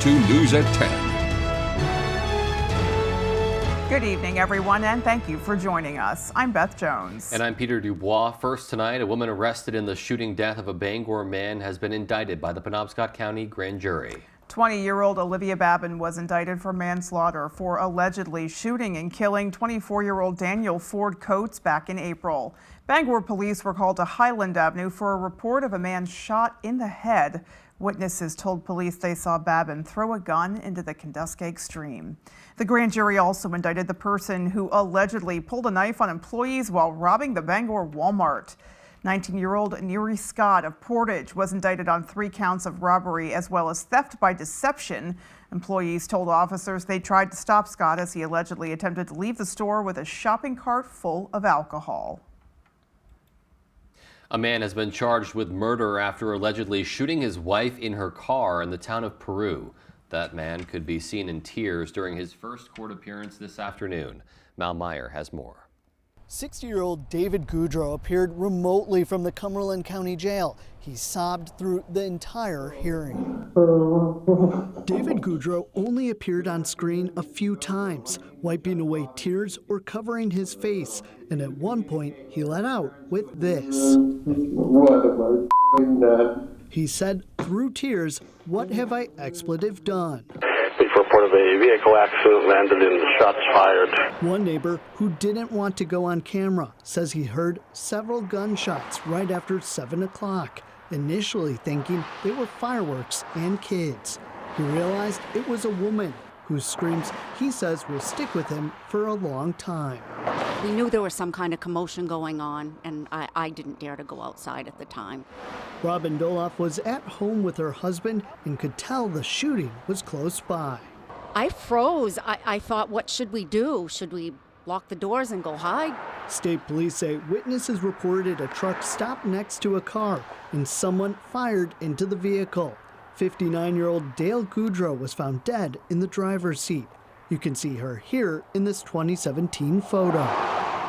2 News at 10. Good evening, everyone, and thank you for joining us. I'm Beth Jones. And I'm Peter Dubois. First tonight, a woman arrested in the shooting death of a Bangor man has been indicted by the Penobscot County Grand Jury. 20-year-old Olivia Babin was indicted for manslaughter for allegedly shooting and killing 24-year-old Daniel Ford Coates back in April. Bangor police were called to Highland Avenue for a report of a man shot in the head. Witnesses told police they saw Babin throw a gun into the Kenduskeag stream. The grand jury also indicted the person who allegedly pulled a knife on employees while robbing the Bangor Walmart. 19-year-old Neary Scott of Portage was indicted on 3 counts of robbery as well as theft by deception. Employees told officers they tried to stop Scott as he allegedly attempted to leave the store with a shopping cart full of alcohol. A man has been charged with murder after allegedly shooting his wife in her car in the town of Peru. That man could be seen in tears during his first court appearance this afternoon. Mal Meyer has more. 60-year-old David Goudreau appeared remotely from the Cumberland County Jail. He sobbed through the entire hearing. David Goudreau only appeared on screen a few times, wiping away tears or covering his face. And at one point, he let out with this. What have I done? He said through tears, "What have I expletive done?" Report of a vehicle accident, landed in shots fired. One neighbor who didn't want to go on camera says he heard several gunshots right after 7 o'clock, initially thinking they were fireworks and kids. He realized it was a woman whose screams he says will stick with him for a long time. We knew there was some kind of commotion going on, and I didn't dare to go outside at the time. Robin Doloff was at home with her husband and could tell the shooting was close by. I froze. I thought, what should we do? Should we lock the doors and go hide? State police say witnesses reported a truck stopped next to a car and someone fired into the vehicle. 59-year-old Dale Goudreau was found dead in the driver's seat. You can see her here in this 2017 photo.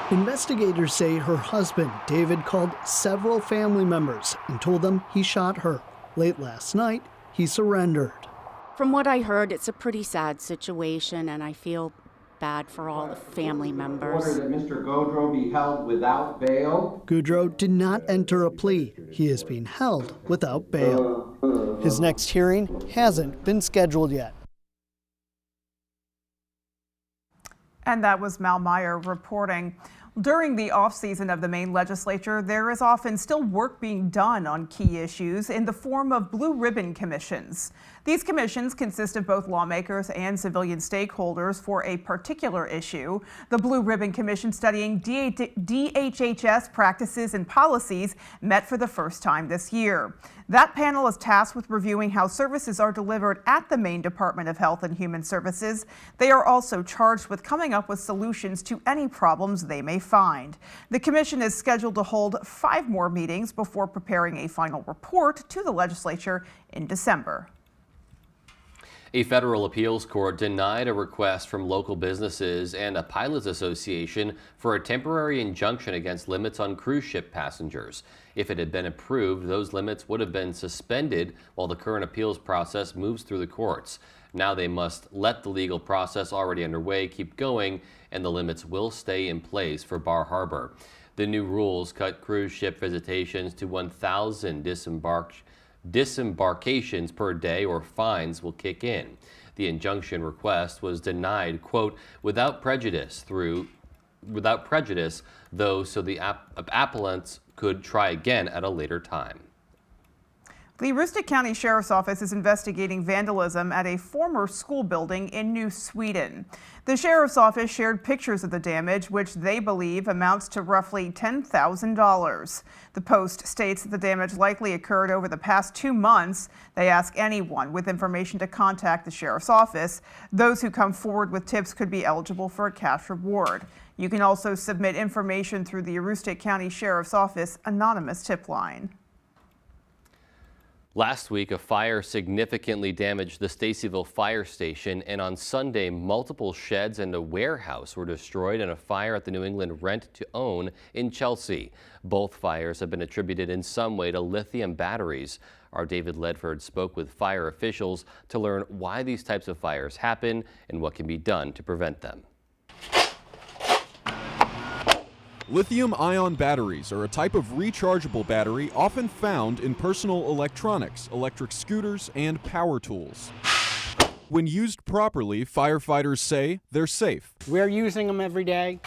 Investigators say her husband, David, called several family members and told them he shot her. Late last night, he surrendered. From what I heard, it's a pretty sad situation, and I feel bad for all the family members. Order that Mr. Goudreau be held without bail. Goudreau did not enter a plea. He is being held without bail. His next hearing hasn't been scheduled yet. And that was Mal Meyer reporting. During the off-season of the Maine legislature, there is often still work being done on key issues in the form of blue ribbon commissions. These commissions consist of both lawmakers and civilian stakeholders for a particular issue. The Blue Ribbon Commission studying DHHS practices and policies met for the first time this year. That panel is tasked with reviewing how services are delivered at the Maine Department of Health and Human Services. They are also charged with coming up with solutions to any problems they may find. The commission is scheduled to hold 5 more meetings before preparing a final report to the legislature in December. A federal appeals court denied a request from local businesses and a pilots association for a temporary injunction against limits on cruise ship passengers. If it had been approved, those limits would have been suspended while the current appeals process moves through the courts. Now they must let the legal process already underway keep going, and the limits will stay in place for Bar Harbor. The new rules cut cruise ship visitations to 1,000 disembarkations per day, or fines will kick in. The injunction request was denied, quote, without prejudice, though, so the appellants could try again at a later time. The Aroostook County Sheriff's Office is investigating vandalism at a former school building in New Sweden. The Sheriff's Office shared pictures of the damage, which they believe amounts to roughly $10,000. The Post states that the damage likely occurred over the past 2 months. They ask anyone with information to contact the Sheriff's Office. Those who come forward with tips could be eligible for a cash reward. You can also submit information through the Aroostook County Sheriff's Office anonymous tip line. Last week, a fire significantly damaged the Stacyville fire station, and on Sunday, multiple sheds and a warehouse were destroyed in a fire at the New England Rent-to-Own in Chelsea. Both fires have been attributed in some way to lithium batteries. Our David Ledford spoke with fire officials to learn why these types of fires happen and what can be done to prevent them. Lithium-ion batteries are a type of rechargeable battery often found in personal electronics, electric scooters, and power tools. When used properly, firefighters say they're safe. We're using them every day.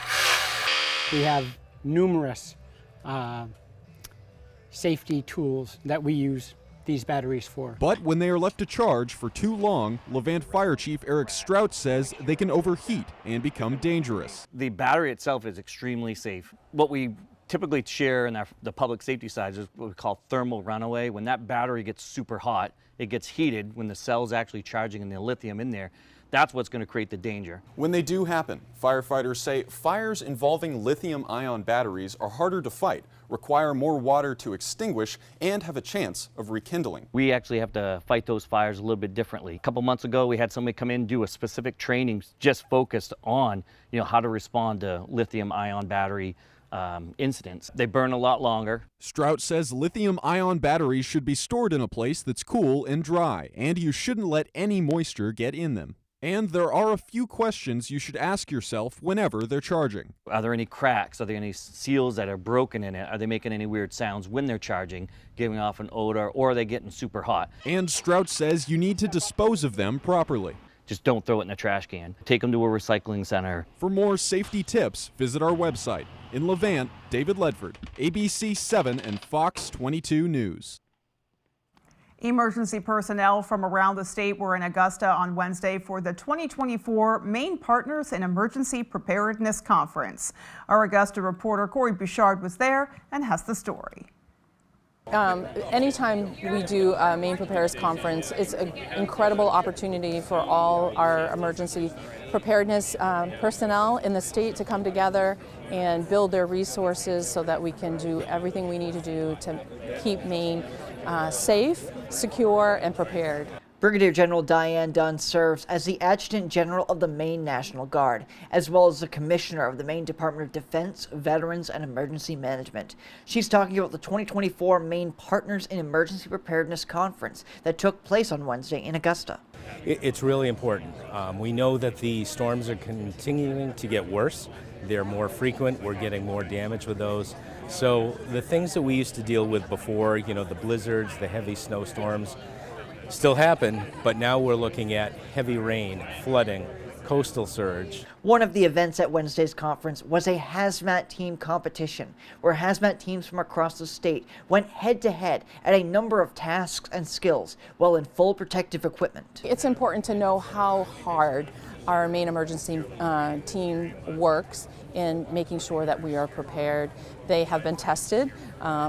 We have numerous safety tools that we use these batteries for. But when they are left to charge for too long, Levant Fire Chief Eric Strout says they can overheat and become dangerous. The battery itself is extremely safe. What we typically share in the public safety side is what we call thermal runaway. When that battery gets super hot, it gets heated when the cell's actually charging and the lithium in there. That's what's going to create the danger. When they do happen, firefighters say fires involving lithium-ion batteries are harder to fight, require more water to extinguish, and have a chance of rekindling. We actually have to fight those fires a little bit differently. A couple months ago, we had somebody come in and do a specific training just focused on, how to respond to lithium-ion battery incidents. They burn a lot longer. Strout says lithium-ion batteries should be stored in a place that's cool and dry, and you shouldn't let any moisture get in them. And there are a few questions you should ask yourself whenever they're charging. Are there any cracks? Are there any seals that are broken in it? Are they making any weird sounds when they're charging, giving off an odor, or are they getting super hot? And Strout says you need to dispose of them properly. Just don't throw it in the trash can. Take them to a recycling center. For more safety tips, visit our website. In Levant, David Ledford, ABC 7 and Fox 22 News. Emergency personnel from around the state were in Augusta on Wednesday for the 2024 Maine Partners in Emergency Preparedness Conference. Our Augusta reporter Corey Bouchard was there and has the story. Anytime we do a Maine Preparedness Conference, it's an incredible opportunity for all our emergency preparedness personnel in the state to come together and build their resources so that we can do everything we need to do to keep Maine safe, secure, and prepared. Brigadier General Diane Dunn serves as the Adjutant General of the Maine National Guard, as well as the Commissioner of the Maine Department of Defense, Veterans, and Emergency Management. She's talking about the 2024 Maine Partners in Emergency Preparedness Conference that took place on Wednesday in Augusta. It's really important. We know that the storms are continuing to get worse. They're more frequent. We're getting more damage with those. So the things that we used to deal with before, the blizzards, the heavy snowstorms, still happen, but now we're looking at heavy rain, flooding, coastal surge. One of the events at Wednesday's conference was a hazmat team competition, where hazmat teams from across the state went head-to-head at a number of tasks and skills while in full protective equipment. It's important to know how hard our Maine emergency team works in making sure that we are prepared. They have been tested,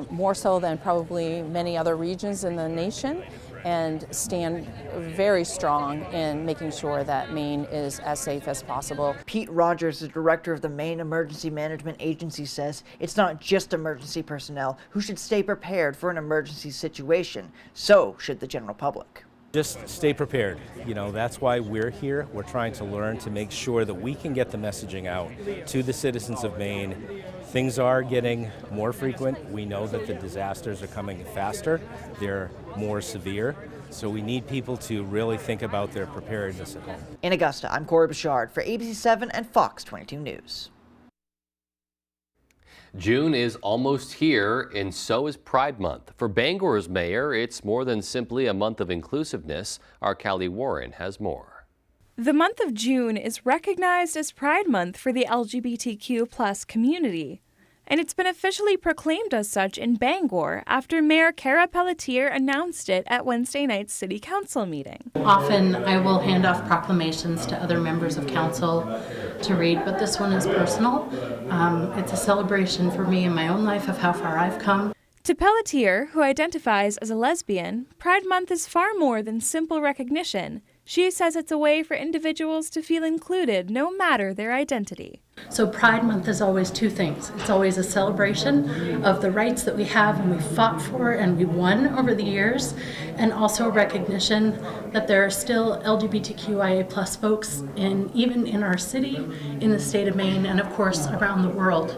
more so than probably many other regions in the nation, and stand very strong in making sure that Maine is as safe as possible. Pete Rogers, the director of the Maine Emergency Management Agency, says it's not just emergency personnel who should stay prepared for an emergency situation, so should the general public. Just stay prepared. That's why we're here. We're trying to learn to make sure that we can get the messaging out to the citizens of Maine. Things are getting more frequent. We know that the disasters are coming faster. They're more severe. So we need people to really think about their preparedness at home. In Augusta, I'm Corey Bouchard for ABC 7 and Fox 22 News. June is almost here, and so is Pride Month. For Bangor's mayor, it's more than simply a month of inclusiveness. Our Callie Warren has more. The month of June is recognized as Pride Month for the LGBTQ+ community, and it's been officially proclaimed as such in Bangor after Mayor Cara Pelletier announced it at Wednesday night's City Council meeting. Often I will hand off proclamations to other members of council to read, but this one is personal. It's a celebration for me in my own life of how far I've come. To Pelletier, who identifies as a lesbian, Pride Month is far more than simple recognition. She says it's a way for individuals to feel included no matter their identity. So Pride Month is always two things. It's always a celebration of the rights that we have and we fought for and we won over the years, and also recognition that there are still LGBTQIA+ folks even in our city, in the state of Maine, and of course around the world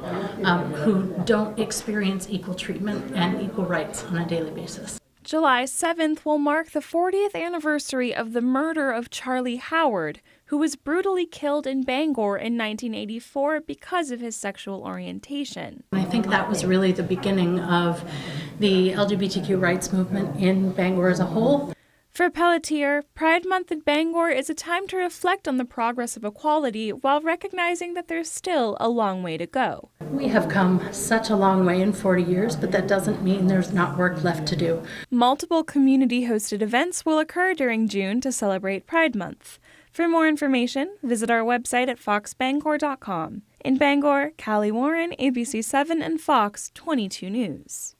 who don't experience equal treatment and equal rights on a daily basis. July 7th will mark the 40th anniversary of the murder of Charlie Howard, who was brutally killed in Bangor in 1984 because of his sexual orientation. I think that was really the beginning of the LGBTQ rights movement in Bangor as a whole. For Pelletier, Pride Month in Bangor is a time to reflect on the progress of equality while recognizing that there's still a long way to go. We have come such a long way in 40 years, but that doesn't mean there's not work left to do. Multiple community-hosted events will occur during June to celebrate Pride Month. For more information, visit our website at foxbangor.com. In Bangor, Callie Warren, ABC7 and Fox 22 News.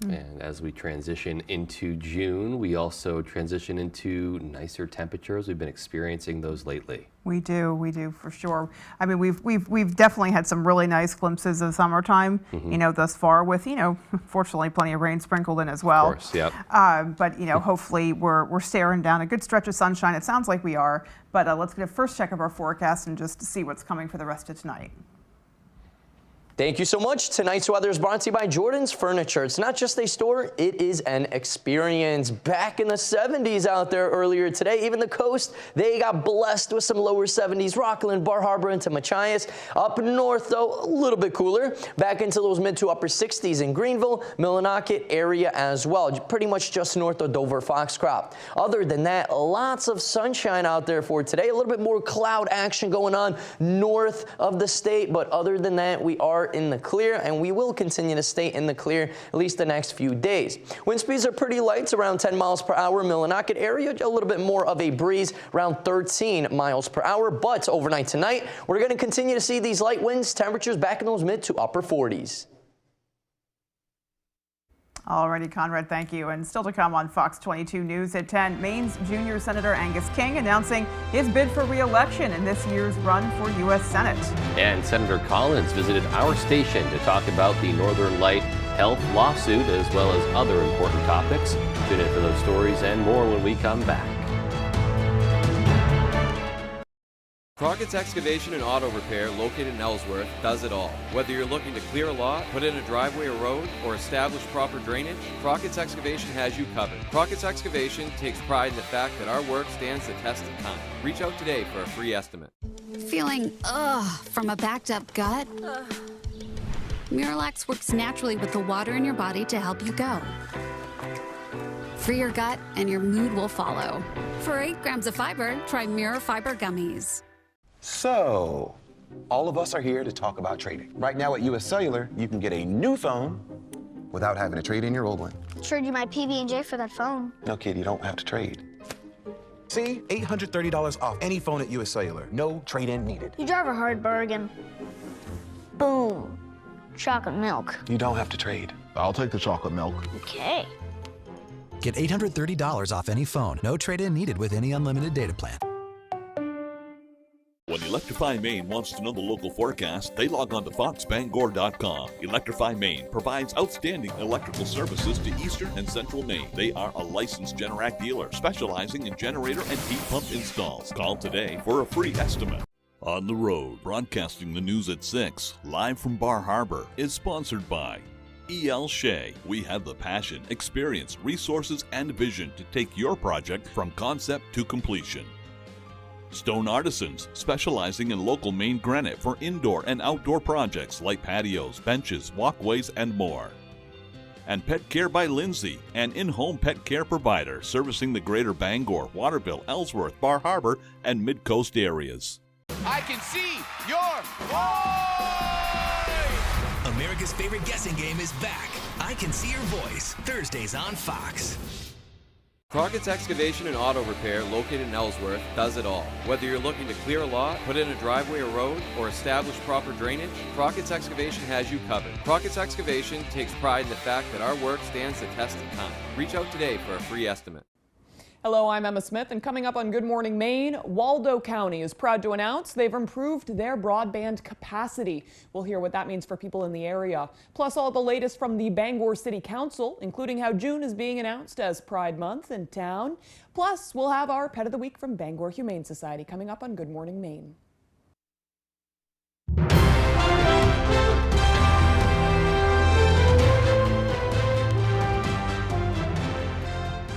And as we transition into June, we also transition into nicer temperatures. We've been experiencing those lately. We do for sure. I mean, we've definitely had some really nice glimpses of summertime, thus far with, fortunately plenty of rain sprinkled in as well. Of course, yep. But, hopefully we're staring down a good stretch of sunshine. It sounds like we are, but let's get a first check of our forecast and just see what's coming for the rest of tonight. Thank you so much. Tonight's weather is brought to you by Jordan's Furniture. It's not just a store, it is an experience. Back in the 70s out there earlier today, even the coast, they got blessed with some lower 70s. Rockland, Bar Harbor into Machias. Up north, though, a little bit cooler. Back into those mid to upper 60s in Greenville, Millinocket area as well. Pretty much just north of Dover, Foxcroft. Other than that, lots of sunshine out there for today. A little bit more cloud action going on north of the state, but other than that, we are in the clear, and we will continue to stay in the clear at least the next few days. Wind speeds are pretty light, around 10 miles per hour. Millinocket area, a little bit more of a breeze, around 13 miles per hour. But overnight tonight, we're going to continue to see these light winds, temperatures back in those mid to upper 40s. Alrighty, Conrad, thank you. And still to come on Fox 22 News at 10, Maine's junior Senator Angus King announcing his bid for re-election in this year's run for U.S. Senate. And Senator Collins visited our station to talk about the Northern Light Health lawsuit as well as other important topics. Tune in for those stories and more when we come back. Crockett's Excavation and Auto Repair, located in Ellsworth, does it all. Whether you're looking to clear a lot, put in a driveway or road, or establish proper drainage, Crockett's Excavation has you covered. Crockett's Excavation takes pride in the fact that our work stands the test of time. Reach out today for a free estimate. Feeling from a backed up gut? Miralax works naturally with the water in your body to help you go. Free your gut and your mood will follow. For 8 grams of fiber, try Mirror Fiber Gummies. So, all of us are here to talk about trading. Right now at US Cellular, you can get a new phone without having to trade in your old one. Trade you my PB&J for that phone. No, kid, you don't have to trade. See? $830 off any phone at US Cellular. No trade-in needed. You drive a hard bargain. Boom. Chocolate milk. You don't have to trade. I'll take the chocolate milk. Okay. Get $830 off any phone. No trade-in needed with any unlimited data plan. When Electrify Maine wants to know the local forecast, they log on to foxbangor.com. Electrify Maine provides outstanding electrical services to eastern and central Maine. They are a licensed Generac dealer specializing in generator and heat pump installs. Call today for a free estimate. On the Road, broadcasting the news at 6, live from Bar Harbor, is sponsored by E.L. Shea. We have the passion, experience, resources, and vision to take your project from concept to completion. Stone Artisans, specializing in local Maine granite for indoor and outdoor projects like patios, benches, walkways, and more. And Pet Care by Lindsay, an in-home pet care provider servicing the greater Bangor, Waterville, Ellsworth, Bar Harbor, and Mid-Coast areas. I can see your voice! America's favorite guessing game is back. I Can See Your Voice, Thursdays on Fox. Crockett's Excavation and Auto Repair, located in Ellsworth, does it all. Whether you're looking to clear a lot, put in a driveway or road, or establish proper drainage, Crockett's Excavation has you covered. Crockett's Excavation takes pride in the fact that our work stands the test of time. Reach out today for a free estimate. Hello, I'm Emma Smith, and coming up on Good Morning Maine, Waldo County is proud to announce they've improved their broadband capacity. We'll hear what that means for people in the area. Plus, all the latest from the Bangor City Council, including how June is being announced as Pride Month in town. Plus, we'll have our Pet of the Week from Bangor Humane Society coming up on Good Morning Maine.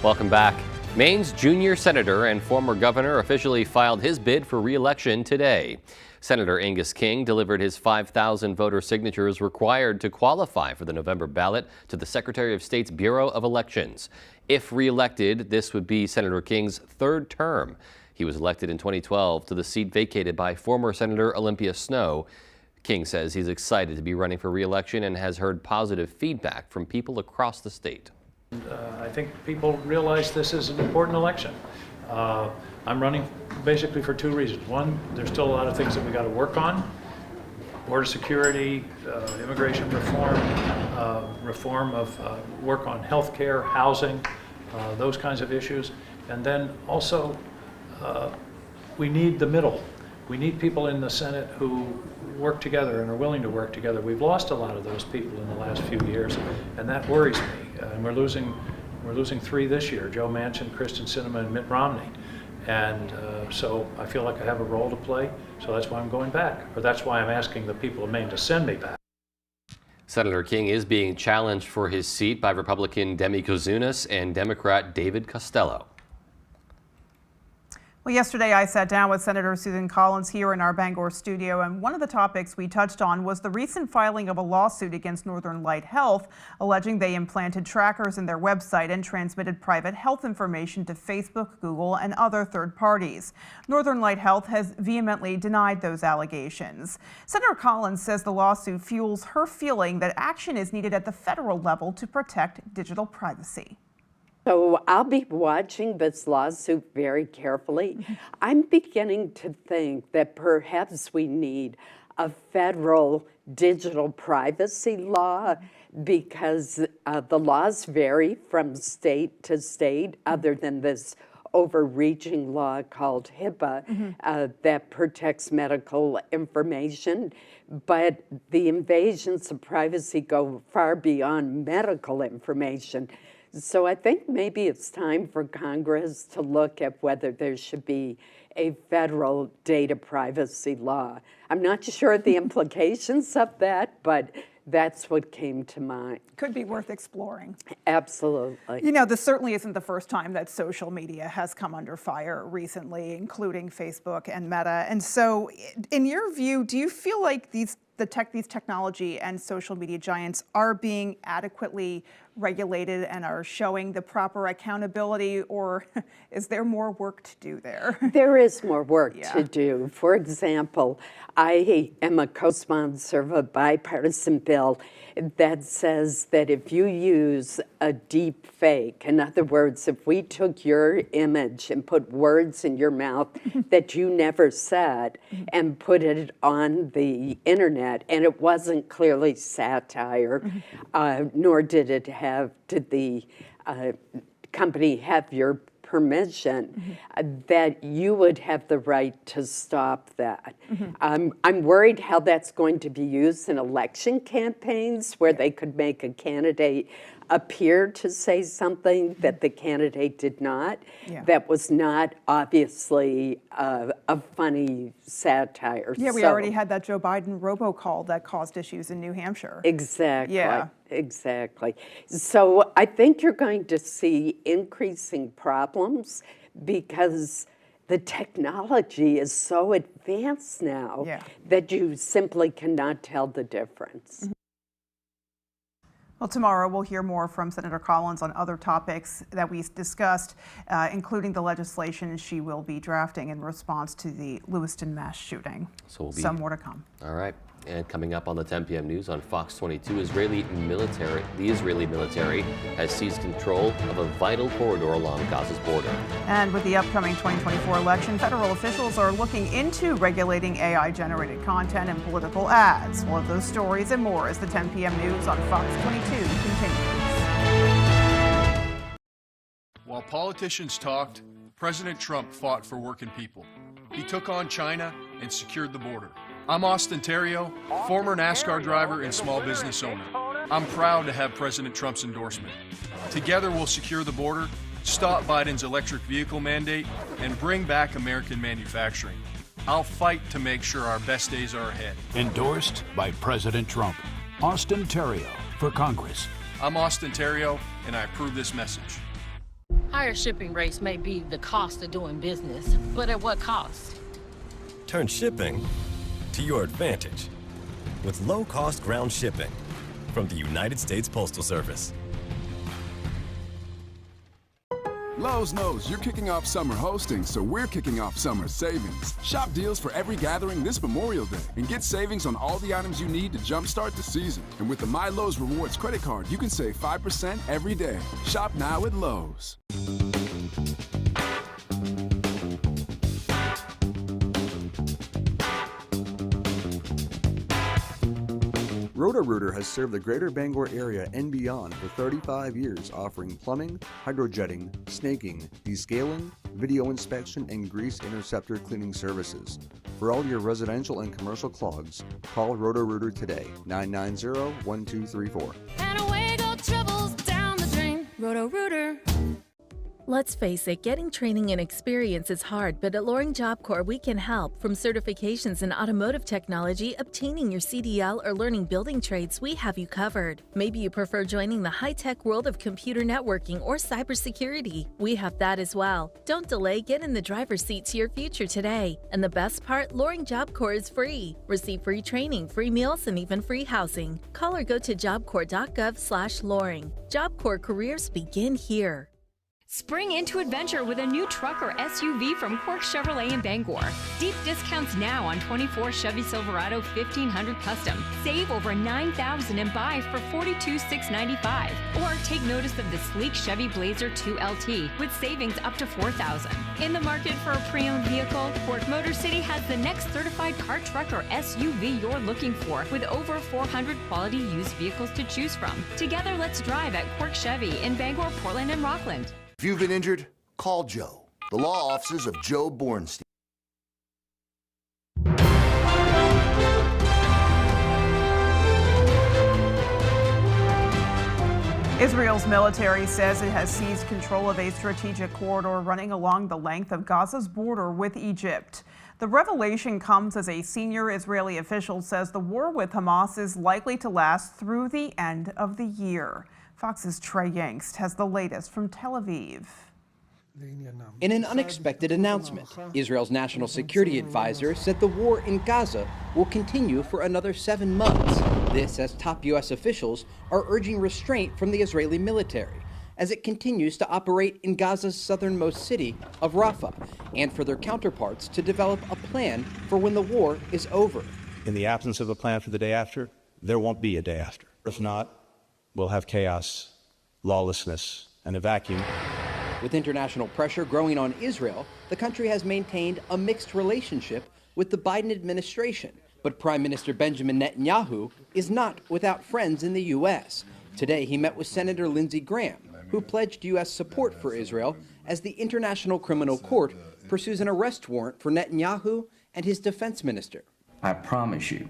Welcome back. Maine's junior senator and former governor officially filed his bid for re-election today. Senator Angus King delivered his 5,000 voter signatures required to qualify for the November ballot to the Secretary of State's Bureau of Elections. If re-elected, this would be Senator King's third term. He was elected in 2012 to the seat vacated by former Senator Olympia Snowe. King says he's excited to be running for re-election and has heard positive feedback from people across the state. I think people realize this is an important election. I'm running basically for two reasons. One, there's still a lot of things that we got to work on. Border security, immigration reform, reform of work on health care, housing, those kinds of issues. And then also, we need the middle. We need people in the Senate who work together and are willing to work together. We've lost a lot of those people in the last few years, and that worries me. And we're losing three this year: Joe Manchin, Kristen Sinema, and Mitt Romney. And so I feel like I have a role to play. So that's why I'm going back, or that's why I'm asking the people of Maine to send me back. Senator King is being challenged for his seat by Republican Demi Kozunas and Democrat David Costello. Well, yesterday I sat down with Senator Susan Collins here in our Bangor studio, and one of the topics we touched on was the recent filing of a lawsuit against Northern Light Health, alleging they implanted trackers in their website and transmitted private health information to Facebook, Google, and other third parties. Northern Light Health has vehemently denied those allegations. Senator Collins says the lawsuit fuels her feeling that action is needed at the federal level to protect digital privacy. So I'll be watching this lawsuit very carefully. I'm beginning to think that perhaps we need a federal digital privacy law because the laws vary from state to state, other than this overreaching law called HIPAA that protects medical information. But the invasions of privacy go far beyond medical information. So I think maybe it's time for Congress to look at whether there should be a federal data privacy law. I'm not sure the implications of that, but that's what came to mind. Could be worth exploring. Absolutely. You know, this certainly isn't the first time that social media has come under fire recently, including Facebook and Meta. And so, in your view, do you feel like these technology and social media giants are being adequately regulated and are showing the proper accountability, or is there more work to do there? There is more work to do. For example, I am a co-sponsor of a bipartisan bill that says that if you use a deep fake, in other words, if we took your image and put words in your mouth that you never said and put it on the internet, and it wasn't clearly satire, nor did the company have your permission, that you would have the right to stop that. I'm worried how that's going to be used in election campaigns, where they could make a candidate appear to say something that the candidate did not, that was not obviously a funny satire. Yeah, we already had that Joe Biden robocall that caused issues in New Hampshire. Exactly. Yeah. Exactly. So I think you're going to see increasing problems because the technology is so advanced now that you simply cannot tell the difference. Well, tomorrow we'll hear more from Senator Collins on other topics that we discussed, including the legislation she will be drafting in response to the Lewiston mass shooting. So some more to come. All right. And coming up on the 10 p.m. news on Fox 22, the Israeli military has seized control of a vital corridor along Gaza's border. And with the upcoming 2024 election, federal officials are looking into regulating AI-generated content and political ads. One of those stories and more as the 10 p.m. news on Fox 22 continues. While politicians talked, President Trump fought for working people. He took on China and secured the border. I'm Austin Terrio, former NASCAR driver and small business owner. I'm proud to have President Trump's endorsement. Together we'll secure the border, stop Biden's electric vehicle mandate, and bring back American manufacturing. I'll fight to make sure our best days are ahead. Endorsed by President Trump. Austin Terrio for Congress. I'm Austin Terrio, and I approve this message. Higher shipping rates may be the cost of doing business, but at what cost? Turn shipping to your advantage with low-cost ground shipping from the United States Postal Service. Lowe's knows you're kicking off summer hosting, so we're kicking off summer savings. Shop deals for every gathering this Memorial Day and get savings on all the items you need to jumpstart the season. And with the My Lowe's Rewards credit card, you can save 5% every day. Shop now at Lowe's. Roto-Rooter has served the greater Bangor area and beyond for 35 years, offering plumbing, hydrojetting, snaking, descaling, video inspection, and grease interceptor cleaning services. For all your residential and commercial clogs, call Roto-Rooter today, 990-1234. And away go troubles down the drain. Roto-Rooter. Let's face it, getting training and experience is hard, but at Loring Job Corps we can help. From certifications in automotive technology, obtaining your CDL, or learning building trades, we have you covered. Maybe you prefer joining the high-tech world of computer networking or cybersecurity. We have that as well. Don't delay, get in the driver's seat to your future today. And the best part, Loring Job Corps is free. Receive free training, free meals, and even free housing. Call or go to jobcorps.gov/Loring. Job Corps careers begin here. Spring into adventure with a new truck or SUV from Quirk Chevrolet in Bangor. Deep discounts now on 24 Chevy Silverado 1500 Custom. Save over $9,000 and buy for $42,695. Or take notice of the sleek Chevy Blazer 2 LT with savings up to $4,000. In the market for a pre-owned vehicle, Quirk Motor City has the next certified car, truck, or SUV you're looking for, with over 400 quality used vehicles to choose from. Together, let's drive at Quirk Chevy in Bangor, Portland, and Rockland. If you've been injured, call Joe, the law offices of Joe Bornstein. Israel's military says it has seized control of a strategic corridor running along the length of Gaza's border with Egypt. The revelation comes as a senior Israeli official says the war with Hamas is likely to last through the end of the year. Fox's Trey Yangst has the latest from Tel Aviv. In an unexpected announcement, Israel's national security advisor said the war in Gaza will continue for another 7 months. This as top U.S. officials are urging restraint from the Israeli military as it continues to operate in Gaza's southernmost city of Rafah, and for their counterparts to develop a plan for when the war is over. In the absence of a plan for the day after, there won't be a day after. If not, we'll have chaos, lawlessness, and a vacuum. With international pressure growing on Israel, the country has maintained a mixed relationship with the Biden administration. But Prime Minister Benjamin Netanyahu is not without friends in the U.S. Today, he met with Senator Lindsey Graham, who pledged U.S. support for Israel as the International Criminal Court pursues an arrest warrant for Netanyahu and his defense minister. I promise you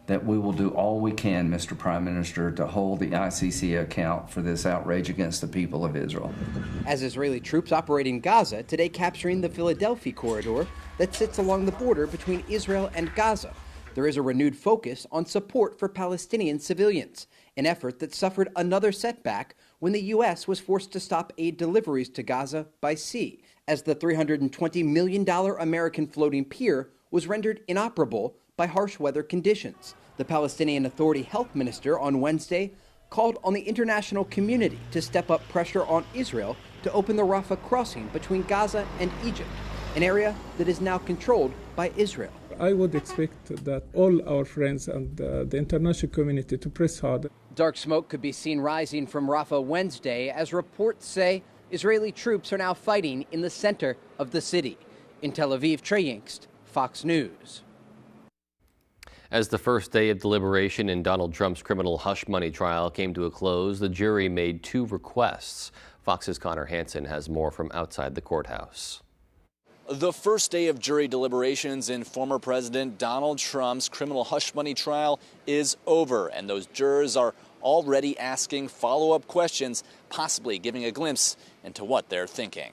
that we will do all we can, Mr. Prime Minister, to hold the ICC account for this outrage against the people of Israel. As Israeli troops operate in Gaza, today capturing the Philadelphia corridor that sits along the border between Israel and Gaza, there is a renewed focus on support for Palestinian civilians, an effort that suffered another setback when the U.S. was forced to stop aid deliveries to Gaza by sea, as the $320 million American floating pier was rendered inoperable by harsh weather conditions. The Palestinian Authority health minister on Wednesday called on the international community to step up pressure on Israel to open the Rafah crossing between Gaza and Egypt, an area that is now controlled by Israel. I would expect that all our friends and the international community to press hard. Dark smoke could be seen rising from Rafah Wednesday as reports say Israeli troops are now fighting in the center of the city. In Tel Aviv, Trey Yingst, Fox News. As the first day of deliberation in Donald Trump's criminal hush money trial came to a close, the jury made 2 requests. Fox's Connor Hansen has more from outside the courthouse. The first day of jury deliberations in former President Donald Trump's criminal hush money trial is over, and those jurors are already asking follow-up questions, possibly giving a glimpse into what they're thinking.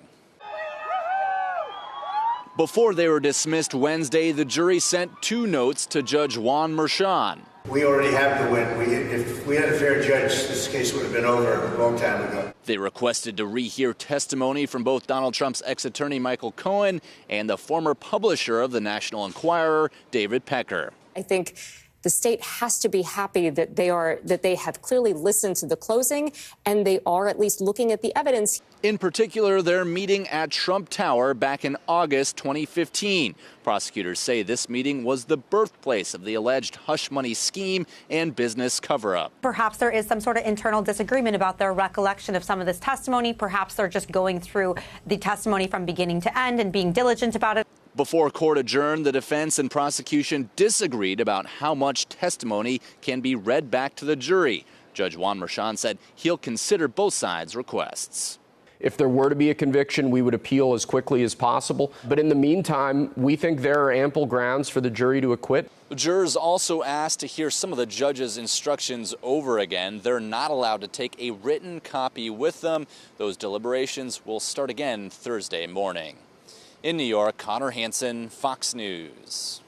Before they were dismissed Wednesday, the jury sent 2 notes to Judge Juan Merchan. We already have the win. If we had a fair judge, this case would have been over a long time ago. They requested to rehear testimony from both Donald Trump's ex-attorney Michael Cohen and the former publisher of the National Enquirer, David Pecker. I think the state has to be happy that they have clearly listened to the closing and they are at least looking at the evidence. In particular, their meeting at Trump Tower back in August 2015. Prosecutors say this meeting was the birthplace of the alleged hush money scheme and business cover-up. Perhaps there is some sort of internal disagreement about their recollection of some of this testimony. Perhaps they're just going through the testimony from beginning to end and being diligent about it. Before court adjourned, the defense and prosecution disagreed about how much testimony can be read back to the jury. Judge Juan Merchan said he'll consider both sides' requests. If there were to be a conviction, we would appeal as quickly as possible. But in the meantime, we think there are ample grounds for the jury to acquit. The jurors also asked to hear some of the judge's instructions over again. They're not allowed to take a written copy with them. Those deliberations will start again Thursday morning. In New York, Connor Hansen, Fox News.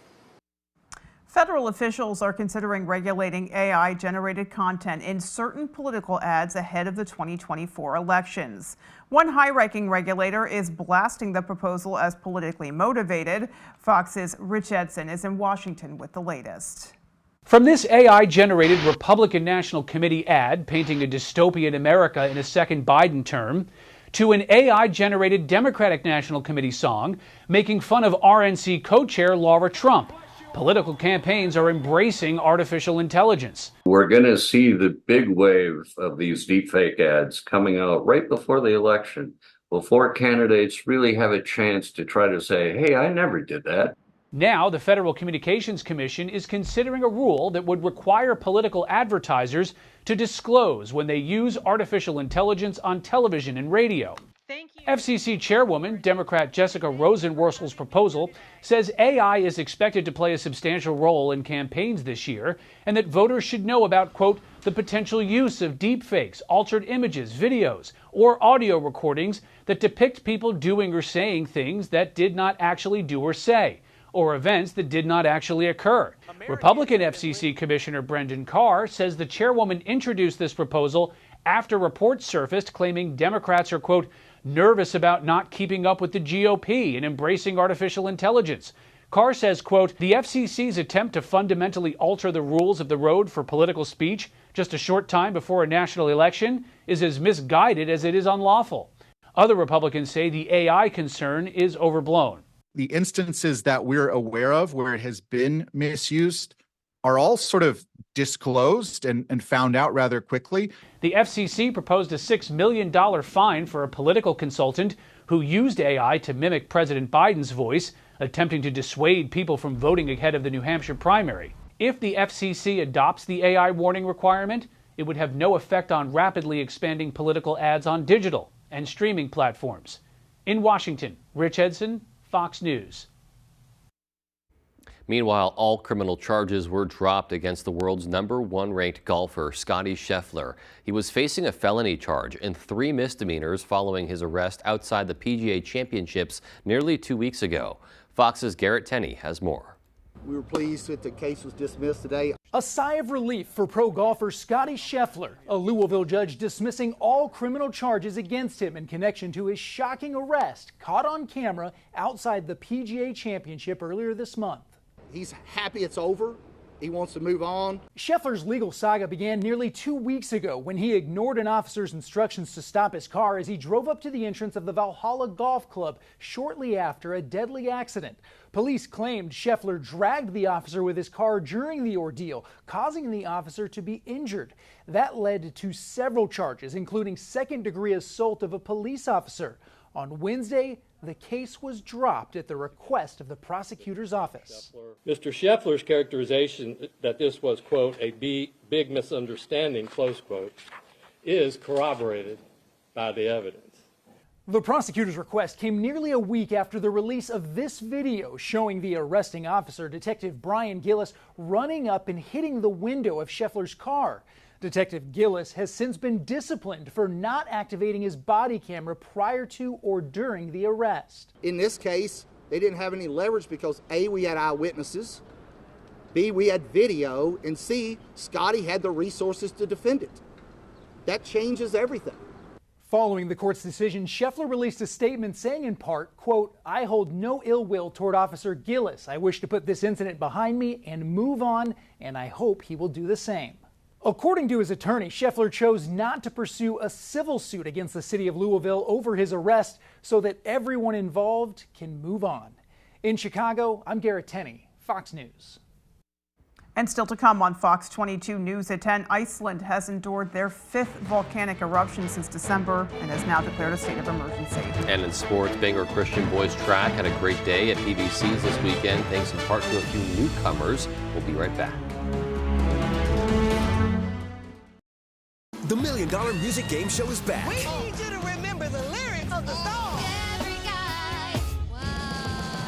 Federal officials are considering regulating AI-generated content in certain political ads ahead of the 2024 elections. One high-ranking regulator is blasting the proposal as politically motivated. Fox's Rich Edson is in Washington with the latest. From this AI-generated Republican National Committee ad painting a dystopian America in a second Biden term, to an AI-generated Democratic National Committee song making fun of RNC co-chair Laura Trump. Political campaigns are embracing artificial intelligence. We're going to see the big wave of these deepfake ads coming out right before the election, before candidates really have a chance to try to say, hey, I never did that. Now, the Federal Communications Commission is considering a rule that would require political advertisers to disclose when they use artificial intelligence on television and radio. FCC Chairwoman, Democrat Jessica Rosenworcel's proposal says AI is expected to play a substantial role in campaigns this year, and that voters should know about, quote, the potential use of deepfakes, altered images, videos, or audio recordings that depict people doing or saying things that did not actually do or say, or events that did not actually occur. Republican FCC Commissioner Brendan Carr says the chairwoman introduced this proposal after reports surfaced claiming Democrats are, quote, nervous about not keeping up with the GOP and embracing artificial intelligence. Carr says, quote, the FCC's attempt to fundamentally alter the rules of the road for political speech just a short time before a national election is as misguided as it is unlawful. Other Republicans say the AI concern is overblown. The instances that we're aware of where it has been misused are all sort of disclosed and found out rather quickly. The FCC proposed a $6 million fine for a political consultant who used AI to mimic President Biden's voice, attempting to dissuade people from voting ahead of the New Hampshire primary. If the FCC adopts the AI warning requirement, it would have no effect on rapidly expanding political ads on digital and streaming platforms. In Washington, Rich Edson, Fox News. Meanwhile, all criminal charges were dropped against the world's #1 ranked golfer, Scottie Scheffler. He was facing a felony charge and 3 misdemeanors following his arrest outside the PGA Championships nearly 2 weeks ago. Fox's Garrett Tenney has more. We were pleased that the case was dismissed today. A sigh of relief for pro golfer Scottie Scheffler, a Louisville judge dismissing all criminal charges against him in connection to his shocking arrest caught on camera outside the PGA Championship earlier this month. He's happy it's over. He wants to move on. Scheffler's legal saga began nearly 2 weeks ago when he ignored an officer's instructions to stop his car as he drove up to the entrance of the Valhalla Golf Club shortly after a deadly accident. Police claimed Scheffler dragged the officer with his car during the ordeal, causing the officer to be injured. That led to several charges, including second-degree assault of a police officer. On Wednesday, the case was dropped at the request of the prosecutor's office. Mr. Scheffler's characterization that this was, quote, a big misunderstanding, close quote, is corroborated by the evidence. The prosecutor's request came nearly a week after the release of this video showing the arresting officer, Detective Brian Gillis, running up and hitting the window of Scheffler's car. Detective Gillis has since been disciplined for not activating his body camera prior to or during the arrest. In this case, they didn't have any leverage because A, we had eyewitnesses, B, we had video, and C, Scotty had the resources to defend it. That changes everything. Following the court's decision, Scheffler released a statement saying in part, quote, "I hold no ill will toward Officer Gillis. I wish to put this incident behind me and move on, and I hope he will do the same." According to his attorney, Scheffler chose not to pursue a civil suit against the city of Louisville over his arrest so that everyone involved can move on. In Chicago, I'm Garrett Tenney, Fox News. And still to come on Fox 22 News at 10, Iceland has endured their 5th volcanic eruption since December and has now declared a state of emergency. And in sports, Bangor Christian boys track had a great day at PBC's this weekend, thanks in part to a few newcomers. We'll be right back. The $1 Million Music Game Show is back. We need you to remember the lyrics of the song.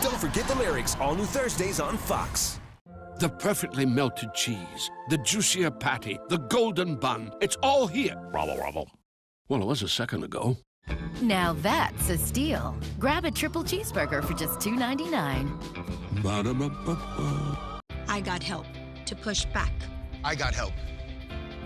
Don't forget the lyrics, all new Thursdays on Fox. The perfectly melted cheese, the juicier patty, the golden bun. It's all here. Bravo, bravo. Well, it was a second ago. Now that's a steal. Grab a triple cheeseburger for just $2.99. Ba-da-ba-ba-ba. I got help to push back. I got help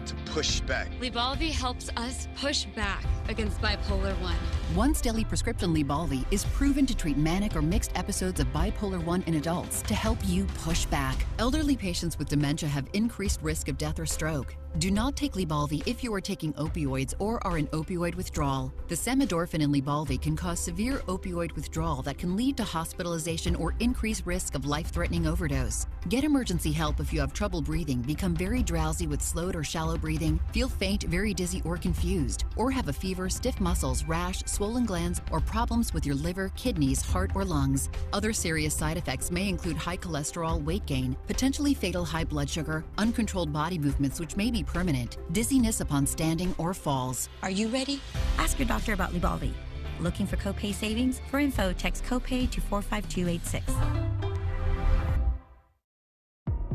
to push back. Lybalvi helps us push back against bipolar 1. Once daily prescription Lybalvi is proven to treat manic or mixed episodes of bipolar 1 in adults to help you push back. Elderly patients with dementia have increased risk of death or stroke. Do not take Lybalvi if you are taking opioids or are in opioid withdrawal. The samidorphan in Lybalvi can cause severe opioid withdrawal that can lead to hospitalization or increased risk of life-threatening overdose. Get emergency help if you have trouble breathing, become very drowsy with slowed or shallow breathing, feel faint, very dizzy or confused, or have a fever, stiff muscles, rash, swollen glands, or problems with your liver, kidneys, heart, or lungs. Other serious side effects may include high cholesterol, weight gain, potentially fatal high blood sugar, uncontrolled body movements which may be permanent, dizziness upon standing or falls. Are you ready? Ask your doctor about Lybalvi. Looking for copay savings? For info, text copay to 45286.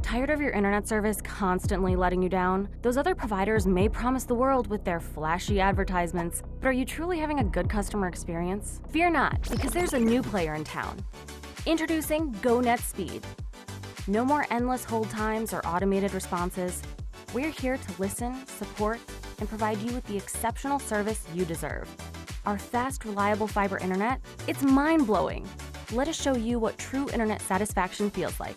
Tired of your internet service constantly letting you down? Those other providers may promise the world with their flashy advertisements, but are you truly having a good customer experience? Fear not, because there's a new player in town. Introducing GoNet Speed. No more endless hold times or automated responses. We're here to listen, support, and provide you with the exceptional service you deserve. Our fast, reliable fiber internet, it's mind-blowing. Let us show you what true internet satisfaction feels like.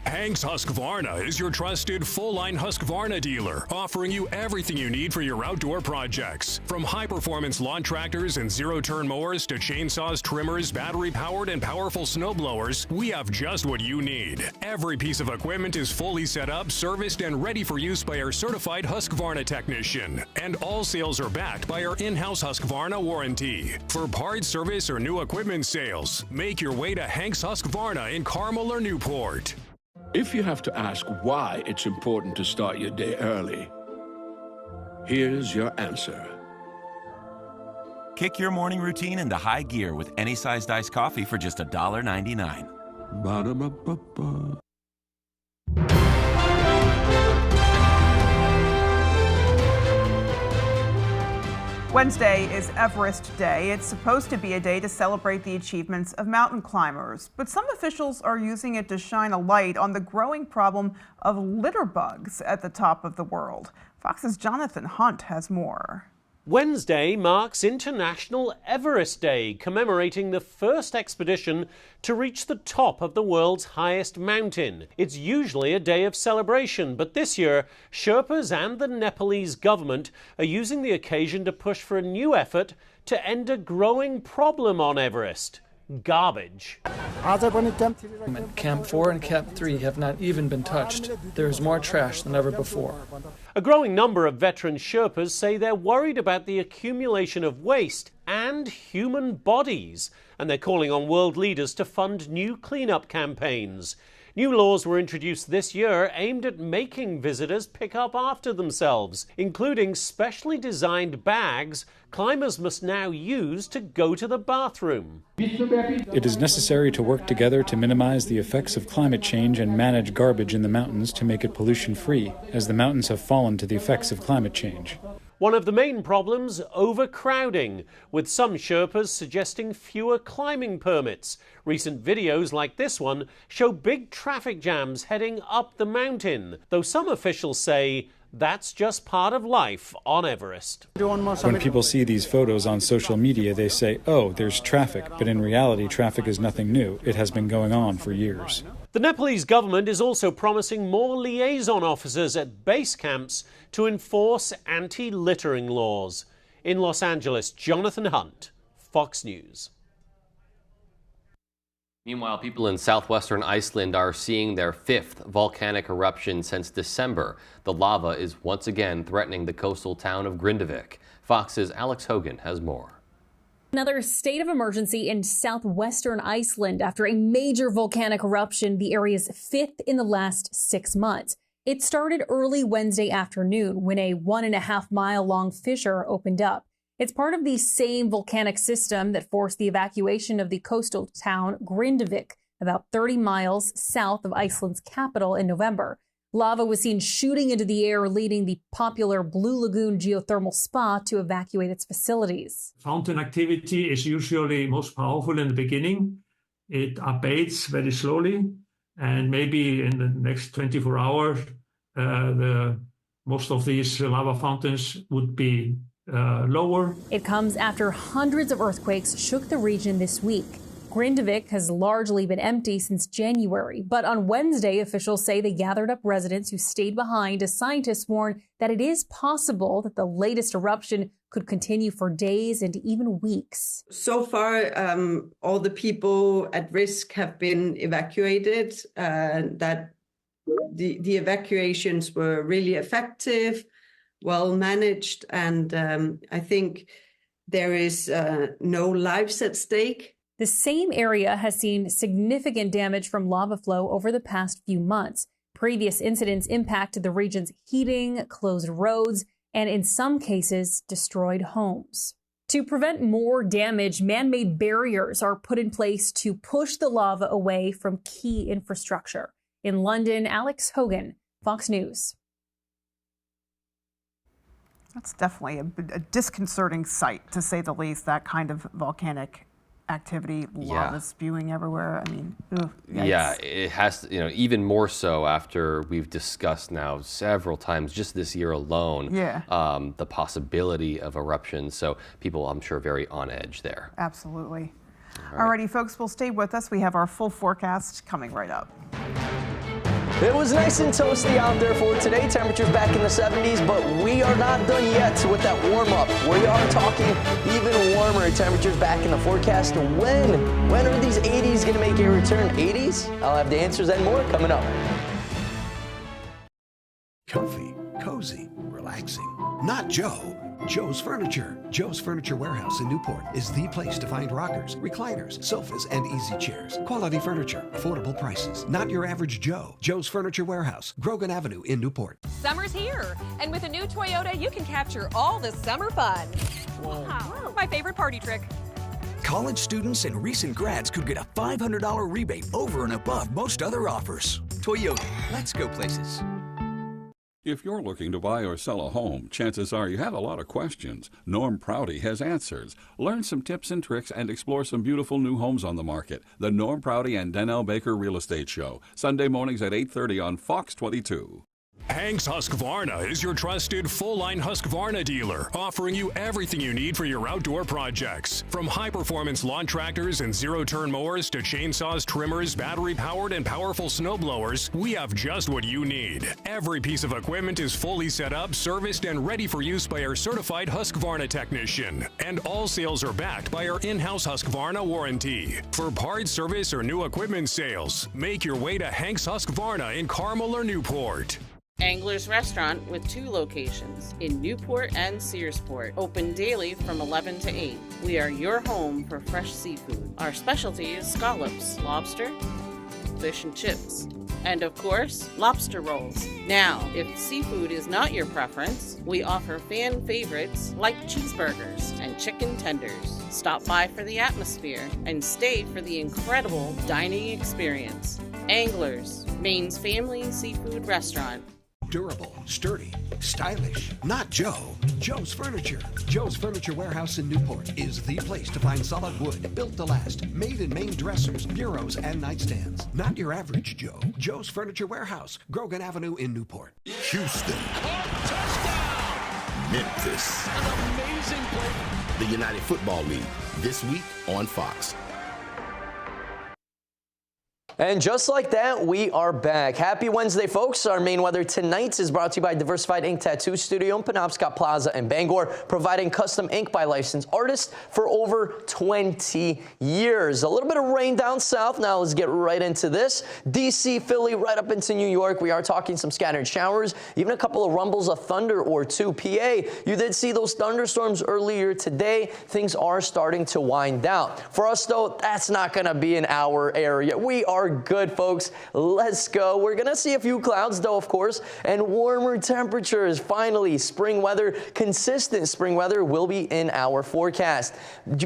Hank's Husqvarna is your trusted full-line Husqvarna dealer, offering you everything you need for your outdoor projects. From high-performance lawn tractors and zero-turn mowers to chainsaws, trimmers, battery-powered and powerful snowblowers, we have just what you need. Every piece of equipment is fully set up, serviced, and ready for use by our certified Husqvarna technician. And all sales are backed by our in-house Husqvarna warranty. For parts, service, or new equipment sales, make your way to Hank's Husqvarna in Carmel or Newport. If you have to ask why it's important to start your day early, here's your answer. Kick your morning routine into high gear with any sized iced coffee for just $1.99. Ba-da-ba-ba-ba. Wednesday is Everest Day. It's supposed to be a day to celebrate the achievements of mountain climbers, but some officials are using it to shine a light on the growing problem of litter bugs at the top of the world. Fox's Jonathan Hunt has more. Wednesday marks International Everest Day, commemorating the first expedition to reach the top of the world's highest mountain. It's usually a day of celebration, but this year, Sherpas and the Nepalese government are using the occasion to push for a new effort to end a growing problem on Everest: garbage. Camp 4 and Camp 3 have not even been touched. There is more trash than ever before. A growing number of veteran Sherpas say they're worried about the accumulation of waste and human bodies, and they're calling on world leaders to fund new cleanup campaigns. New laws were introduced this year aimed at making visitors pick up after themselves, including specially designed bags climbers must now use to go to the bathroom. It is necessary to work together to minimize the effects of climate change and manage garbage in the mountains to make it pollution-free, as the mountains have fallen to the effects of climate change. One of the main problems, overcrowding, with some Sherpas suggesting fewer climbing permits. Recent videos like this one show big traffic jams heading up the mountain, though some officials say that's just part of life on Everest. When people see these photos on social media, they say, oh, there's traffic, but in reality, traffic is nothing new. It has been going on for years. The Nepalese government is also promising more liaison officers at base camps to enforce anti-littering laws. In Los Angeles, Jonathan Hunt, Fox News. Meanwhile, people in southwestern Iceland are seeing their 5th volcanic eruption since December. The lava is once again threatening the coastal town of Grindavik. Fox's Alex Hogan has more. Another state of emergency in southwestern Iceland after a major volcanic eruption, the area's 5th in the last 6 months. It started early Wednesday afternoon when a 1.5-mile-long fissure opened up. It's part of the same volcanic system that forced the evacuation of the coastal town Grindavik, about 30 miles south of Iceland's capital, in November. Lava was seen shooting into the air, leading the popular Blue Lagoon geothermal spa to evacuate its facilities. Fountain activity is usually most powerful in the beginning. It abates very slowly, and maybe in the next 24 hours, most of these lava fountains would be lower. It comes after hundreds of earthquakes shook the region this week. Grindavik has largely been empty since January, but on Wednesday, officials say they gathered up residents who stayed behind as scientists warn that it is possible that the latest eruption could continue for days and even weeks. So far, all the people at risk have been evacuated, that the evacuations were really effective, well managed, and I think there is no lives at stake. The same area has seen significant damage from lava flow over the past few months. Previous incidents impacted the region's heating, closed roads, and in some cases, destroyed homes. To prevent more damage, man-made barriers are put in place to push the lava away from key infrastructure. In London, Alex Hogan, Fox News. That's definitely a disconcerting sight, to say the least, that kind of volcanic activity, lava spewing everywhere. I mean, yeah, it has to, even more so after we've discussed now several times just this year alone, the possibility of eruptions. So people, I'm sure, very on edge there. Absolutely. Alrighty, folks, well, stay with us. We have our full forecast coming right up. It was nice and toasty out there for today. Temperatures back in the 70s, but we are not done yet with that warm-up. We are talking even warmer temperatures back in the forecast. When are these 80s going to make a return? 80s? I'll have the answers and more coming up. Comfy, cozy, relaxing. Not Joe. Joe's Furniture. Joe's Furniture Warehouse in Newport is the place to find rockers, recliners, sofas, and easy chairs. Quality furniture, affordable prices. Not your average Joe. Joe's Furniture Warehouse, Grogan Avenue in Newport. Summer's here, and with a new Toyota, you can capture all the summer fun. Wow, my favorite party trick. College students and recent grads could get a $500 rebate over and above most other offers. Toyota, let's go places. If you're looking to buy or sell a home, chances are you have a lot of questions. Norm Prouty has answers. Learn some tips and tricks and explore some beautiful new homes on the market. The Norm Prouty and Donnell Baker Real Estate Show, Sunday mornings at 8:30 on Fox 22. Hank's Husqvarna is your trusted full-line Husqvarna dealer, offering you everything you need for your outdoor projects. From high-performance lawn tractors and zero-turn mowers to chainsaws, trimmers, battery-powered and powerful snowblowers, we have just what you need. Every piece of equipment is fully set up, serviced, and ready for use by our certified Husqvarna technician. And all sales are backed by our in-house Husqvarna warranty. For parts, service, or new equipment sales, make your way to Hank's Husqvarna in Carmel or Newport. Angler's Restaurant with 2 locations in Newport and Searsport. Open daily from 11 to 8. We are your home for fresh seafood. Our specialty is scallops, lobster, fish and chips, and of course, lobster rolls. Now, if seafood is not your preference, we offer fan favorites like cheeseburgers and chicken tenders. Stop by for the atmosphere and stay for the incredible dining experience. Anglers, Maine's family seafood restaurant. Durable, sturdy, stylish. Not Joe. Joe's Furniture. Joe's Furniture Warehouse in Newport is the place to find solid wood, built to last, made in Maine dressers, bureaus, and nightstands. Not your average Joe. Joe's Furniture Warehouse, Grogan Avenue in Newport. Houston. Touchdown! Memphis. An amazing play. The United Football League, this week on Fox. And just like that, we are back. Happy Wednesday, folks. Our main weather tonight is brought to you by Diversified Ink Tattoo Studio in Penobscot Plaza and Bangor, providing custom ink by licensed artists for over 20 years. A little bit of rain down south. Now let's get right into this. D.C., Philly, right up into New York. We are talking some scattered showers, even a couple of rumbles of thunder or two. PA, you did see those thunderstorms earlier today. Things are starting to wind down. For us, though, that's not going to be in our area. We are good, folks. Let's go. We're going to see a few clouds, though, of course, and warmer temperatures. Finally, spring weather, consistent spring weather will be in our forecast.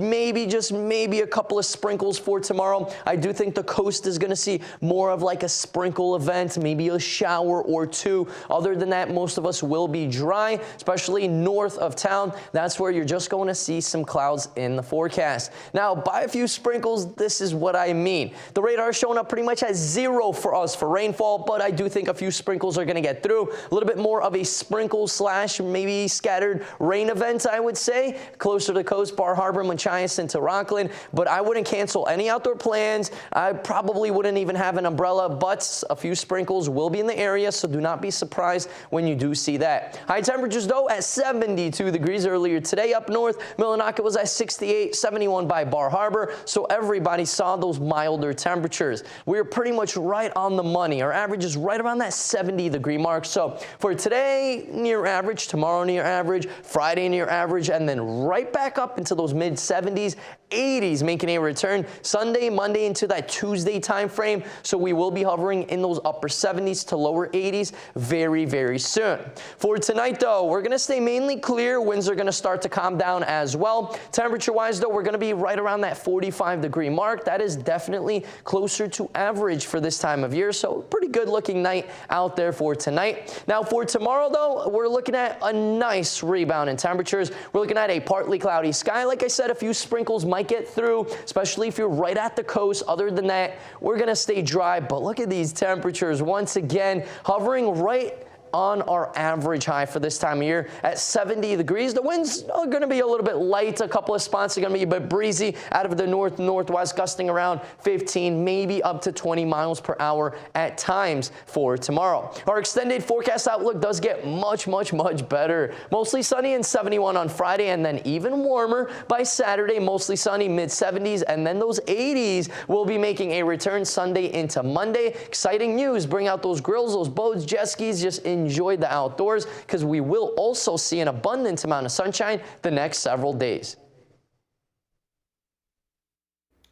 Maybe, just maybe, a couple of sprinkles for tomorrow. I do think the coast is going to see more of like a sprinkle event, maybe a shower or two. Other than that, most of us will be dry, especially north of town. That's where you're just going to see some clouds in the forecast. Now, by a few sprinkles, this is what I mean. The radar is showing up pretty much at 0 for us for rainfall, but I do think a few sprinkles are going to get through. A little bit more of a sprinkle slash maybe scattered rain event, I would say, closer to the coast, Bar Harbor, Machias into Rockland, but I wouldn't cancel any outdoor plans. I probably wouldn't even have an umbrella, but a few sprinkles will be in the area, so do not be surprised when you do see that. High temperatures, though, at 72 degrees earlier today up north. Millinocket was at 68, 71 by Bar Harbor, so everybody saw those milder temperatures. We're pretty much right on the money. Our average is right around that 70-degree mark. So for today, near average, tomorrow near average, Friday near average, and then right back up into those mid-70s, 80s making a return Sunday, Monday into that Tuesday time frame. So we will be hovering in those upper 70s to lower 80s very, very soon. For tonight, though, we're going to stay mainly clear. Winds are going to start to calm down as well. Temperature-wise, though, we're going to be right around that 45-degree mark. That is definitely closer to average for this time of year. So pretty good looking night out there for tonight. Now for tomorrow, though, we're looking at a nice rebound in temperatures. We're looking at a partly cloudy sky. Like I said, a few sprinkles might get through, especially if you're right at the coast. Other than that, we're going to stay dry. But look at these temperatures once again, hovering right on our average high for this time of year at 70 degrees. The winds are going to be a little bit light. A couple of spots are going to be a bit breezy out of the north-northwest, gusting around 15, maybe up to 20 miles per hour at times for tomorrow. Our extended forecast outlook does get much, much, much better. Mostly sunny and 71 on Friday, and then even warmer by Saturday. Mostly sunny, mid-70s, and then those 80s will be making a return Sunday into Monday. Exciting news. Bring out those grills, those boats, jet skis, just enjoy the outdoors, because we will also see an abundant amount of sunshine the next several days.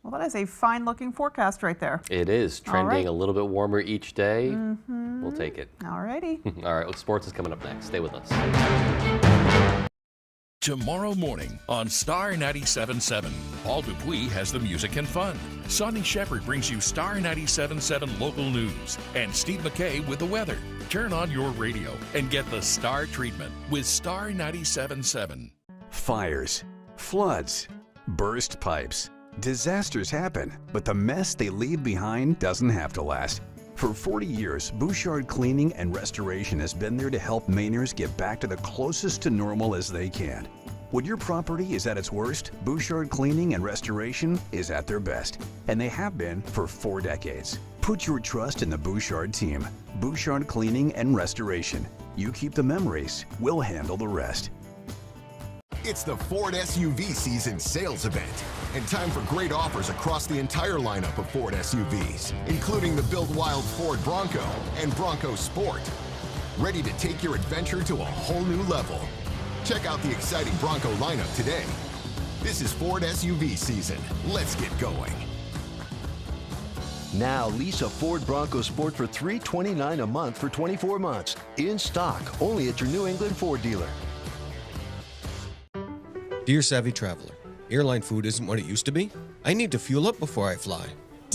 Well, that is a fine-looking forecast right there. It is trending a little bit warmer each day. We'll take it. All righty. All right, sports is coming up next. Stay with us. Tomorrow morning on Star 97.7, Paul Dupuis has the music and fun. Sonny Shepard brings you Star 97.7 local news, and Steve McKay with the weather. Turn on your radio and get the Star treatment with Star 97.7. Fires, floods, burst pipes. Disasters happen, but the mess they leave behind doesn't have to last. For 40 years, Bouchard Cleaning and Restoration has been there to help Mainers get back to the closest to normal as they can. When your property is at its worst, Bouchard Cleaning and Restoration is at their best, and they have been for 4 decades. Put your trust in the Bouchard team. Bouchard Cleaning and Restoration. You keep the memories, we'll handle the rest. It's the Ford SUV season sales event, and time for great offers across the entire lineup of Ford SUVs, including the Build Wild Ford Bronco and Bronco Sport. Ready to take your adventure to a whole new level. Check out the exciting Bronco lineup today. This is Ford SUV season. Let's get going. Now lease a Ford Bronco Sport for $329 a month for 24 months. In stock, only at your New England Ford dealer. Dear Savvy Traveler, airline food isn't what it used to be. I need to fuel up before I fly.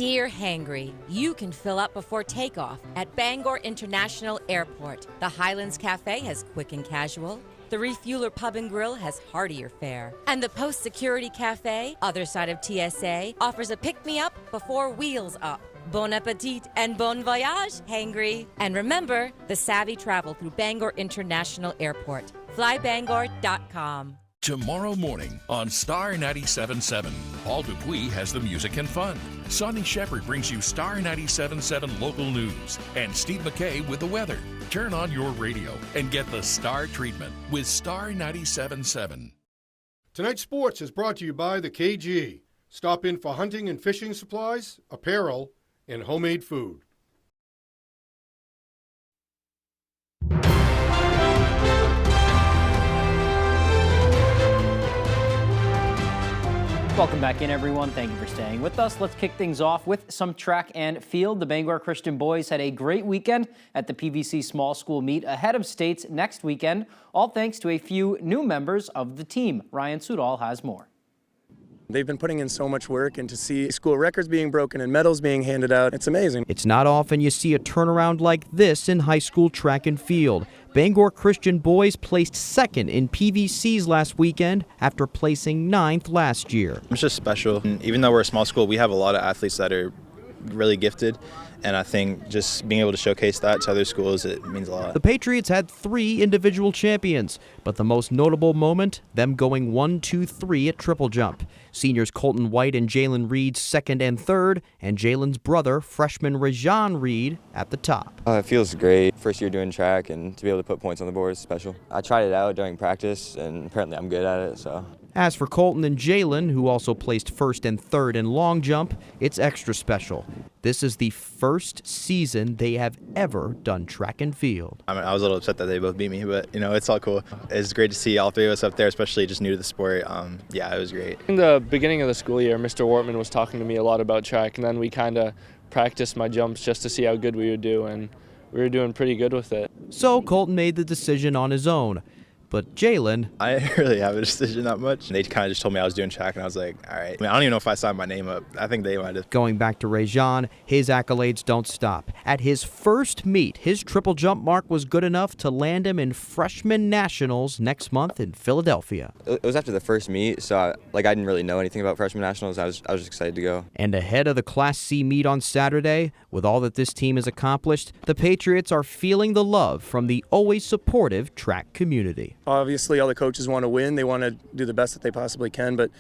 Dear Hangry, you can fill up before takeoff at Bangor International Airport. The Highlands Cafe has quick and casual. The Refueler Pub and Grill has heartier fare. And the Post Security Cafe, other side of TSA, offers a pick-me-up before wheels up. Bon appetit and bon voyage, Hangry. And remember, the savvy travel through Bangor International Airport. Flybangor.com. Tomorrow morning on Star 97.7, Paul Dupuis has the music and fun. Sonny Shepard brings you Star 97.7 local news. And Steve McKay with the weather. Turn on your radio and get the Star treatment with Star 97.7. Tonight's sports is brought to you by the KG. Stop in for hunting and fishing supplies, apparel, and homemade food. Welcome back in, everyone. Thank you for staying with us. Let's kick things off with some track and field. The Bangor Christian boys had a great weekend at the PVC Small School Meet ahead of states next weekend, all thanks to a few new members of the team. Ryan Sudol has more. They've been putting in so much work, and to see school records being broken and medals being handed out, it's amazing. It's not often you see a turnaround like this in high school track and field. Bangor Christian boys placed second in PVCs last weekend after placing 9th last year. It's just special. And even though we're a small school, we have a lot of athletes that are really gifted, and I think just being able to showcase that to other schools, it means a lot. The Patriots had 3 individual champions, but the most notable moment, them going 1, 2, 3 at triple jump. Seniors Colton White and Jalen Reed second and third, and Jalen's brother, freshman Rajan Reed, at the top. It feels great. First year doing track, and to be able to put points on the board is special. I tried it out during practice, and apparently I'm good at it, so. As for Colton and Jalen, who also placed first and third in long jump, it's extra special. This is the first season they have ever done track and field. I was a little upset that they both beat me, but it's all cool. It's great to see all 3 of us up there, especially just new to the sport. Yeah, it was great. In the beginning of the school year, Mr. Wortman was talking to me a lot about track, and then we kind of practiced my jumps just to see how good we would do, and we were doing pretty good with it. So Colton made the decision on his own. But Jalen... I didn't really have a decision that much. They kind of just told me I was doing track, and I was like, all right. I don't even know if I signed my name up. I think they might have. Going back to Rajan, his accolades don't stop. At his first meet, his triple jump mark was good enough to land him in freshman nationals next month in Philadelphia. It was after the first meet, so I didn't really know anything about freshman nationals. I was just excited to go. And ahead of the Class C meet on Saturday, with all that this team has accomplished, the Patriots are feeling the love from the always supportive track community. Obviously, all the coaches want to win. They want to do the best that they possibly can, but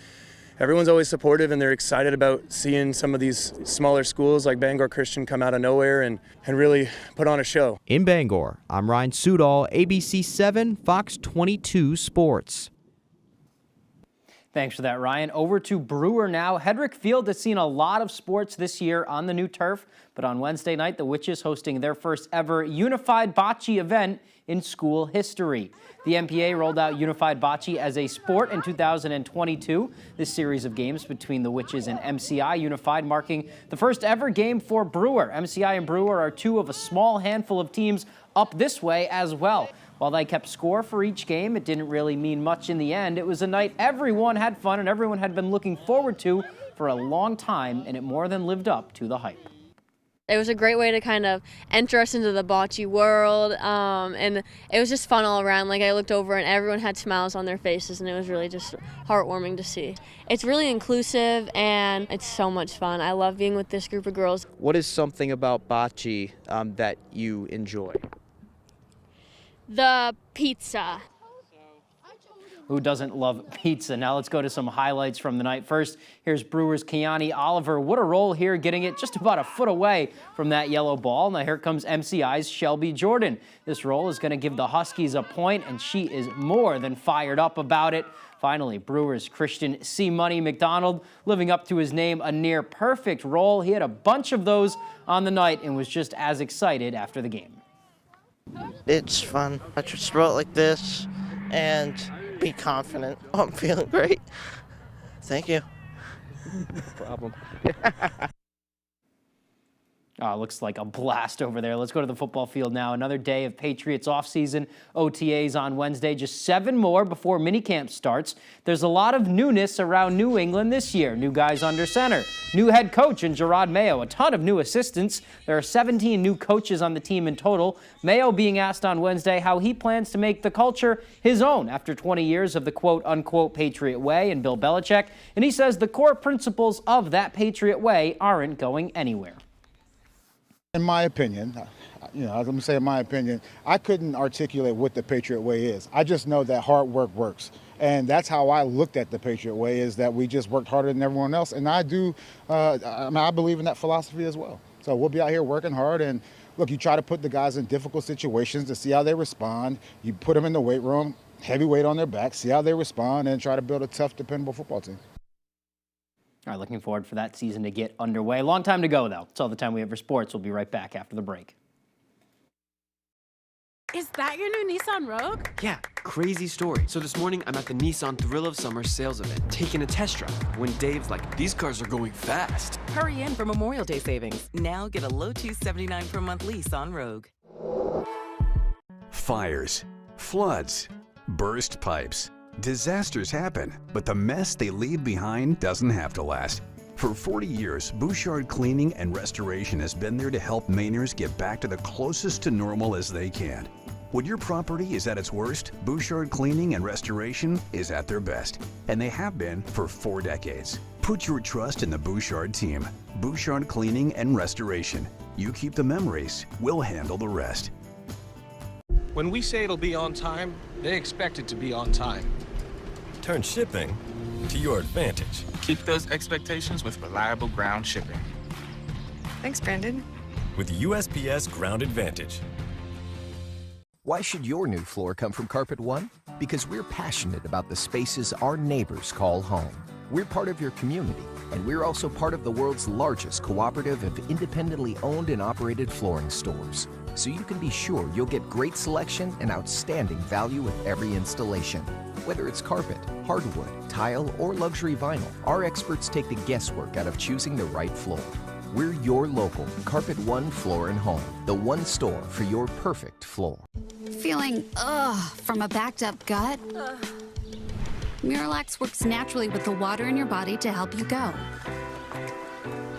everyone's always supportive, and they're excited about seeing some of these smaller schools like Bangor Christian come out of nowhere and really put on a show. In Bangor, I'm Ryan Sudol, ABC 7, Fox 22 Sports. Thanks for that, Ryan. Over to Brewer now. Hedrick Field has seen a lot of sports this year on the new turf, but on Wednesday night, the Witches hosting their first ever unified bocce event in school history. The MPA rolled out unified bocce as a sport in 2022. This series of games between the Witches and MCI Unified marking the first ever game for Brewer. MCI and Brewer are 2 of a small handful of teams up this way as well. While they kept score for each game, it didn't really mean much in the end. It was a night everyone had fun and everyone had been looking forward to for a long time, and it more than lived up to the hype. It was a great way to kind of enter us into the bocce world, and it was just fun all around. Like, I looked over and everyone had smiles on their faces, and it was really just heartwarming to see. It's really inclusive, and it's so much fun. I love being with this group of girls. What is something about bocce that you enjoy? The pizza. Who doesn't love pizza? Now let's go to some highlights from the night. First, here's Brewers' Kiani Oliver. What a roll here, getting it just about a foot away from that yellow ball. Now here comes MCI's Shelby Jordan. This roll is going to give the Huskies a point, and she is more than fired up about it. Finally, Brewers' Christian C. Money McDonald, living up to his name, a near perfect roll. He had a bunch of those on the night and was just as excited after the game. It's fun. I just roll it like this and be confident. Oh, I'm feeling great. Thank you. No problem. Looks like a blast over there. Let's go to the football field now. Another day of Patriots offseason OTAs on Wednesday. Just 7 more before minicamp starts. There's a lot of newness around New England this year. New guys under center. New head coach in Gerard Mayo. A ton of new assistants. There are 17 new coaches on the team in total. Mayo being asked on Wednesday how he plans to make the culture his own after 20 years of the quote-unquote Patriot way and Bill Belichick. And he says the core principles of that Patriot way aren't going anywhere. In my opinion, let me say in my opinion, I couldn't articulate what the Patriot way is. I just know that hard work works. And that's how I looked at the Patriot way, is that we just worked harder than everyone else. And I do, I believe in that philosophy as well. So we'll be out here working hard. And look, you try to put the guys in difficult situations to see how they respond. You put them in the weight room, heavy weight on their back, see how they respond, and try to build a tough, dependable football team. All right, looking forward for that season to get underway. Long time to go, though. It's all the time we have for sports. We'll be right back after the break. Is that your new Nissan Rogue? Yeah, crazy story. So this morning, I'm at the Nissan Thrill of Summer sales event, taking a test drive, when Dave's like, these cars are going fast. Hurry in for Memorial Day savings. Now get a low $279 per month lease on Rogue. Fires, floods, burst pipes. Disasters happen, but the mess they leave behind doesn't have to last. For 40 years, Bouchard Cleaning and Restoration has been there to help Mainers get back to the closest to normal as they can. When your property is at its worst, Bouchard Cleaning and Restoration is at their best, and they have been for 4 decades. Put your trust in the Bouchard team. Bouchard Cleaning and Restoration. You keep the memories, we'll handle the rest. When we say it'll be on time, they expect it to be on time. Turn shipping to your advantage. Keep those expectations with reliable ground shipping. Thanks, Brandon. With USPS Ground Advantage. Why should your new floor come from Carpet One? Because we're passionate about the spaces our neighbors call home. We're part of your community, and we're also part of the world's largest cooperative of independently owned and operated flooring stores. So you can be sure you'll get great selection and outstanding value with every installation. Whether it's carpet, hardwood, tile, or luxury vinyl, our experts take the guesswork out of choosing the right floor. We're your local Carpet One Floor and Home, the one store for your perfect floor. Feeling from a backed up gut? Miralax works naturally with the water in your body to help you go.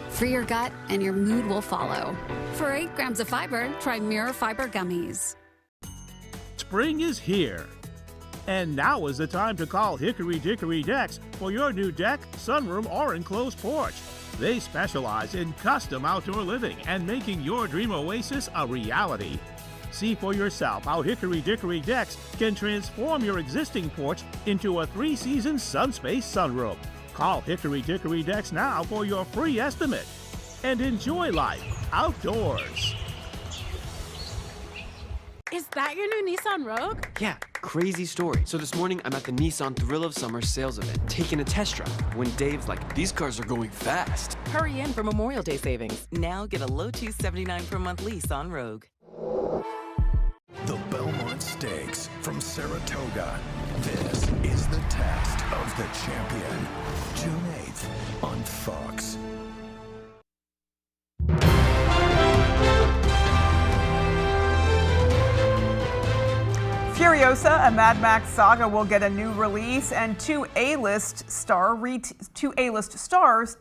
Free your gut and your mood will follow. For 8 grams of fiber, try Mira Fiber Gummies. Spring is here. And now is the time to call Hickory Dickory Decks for your new deck, sunroom, or enclosed porch. They specialize in custom outdoor living and making your dream oasis a reality. See for yourself how Hickory Dickory Decks can transform your existing porch into a 3-season sun-space sunroom. Call Hickory Dickory Decks now for your free estimate. And enjoy life outdoors. Is that your new Nissan Rogue? Yeah, crazy story. So this morning, I'm at the Nissan Thrill of Summer sales event, taking a test drive, when Dave's like, these cars are going fast. Hurry in for Memorial Day savings. Now get a low $279 per month lease on Rogue. The Belmont Stakes from Saratoga. This is the test of the champion. June 8th on Fox. Furiosa, a Mad Max saga, will get a new release, and two A-list stars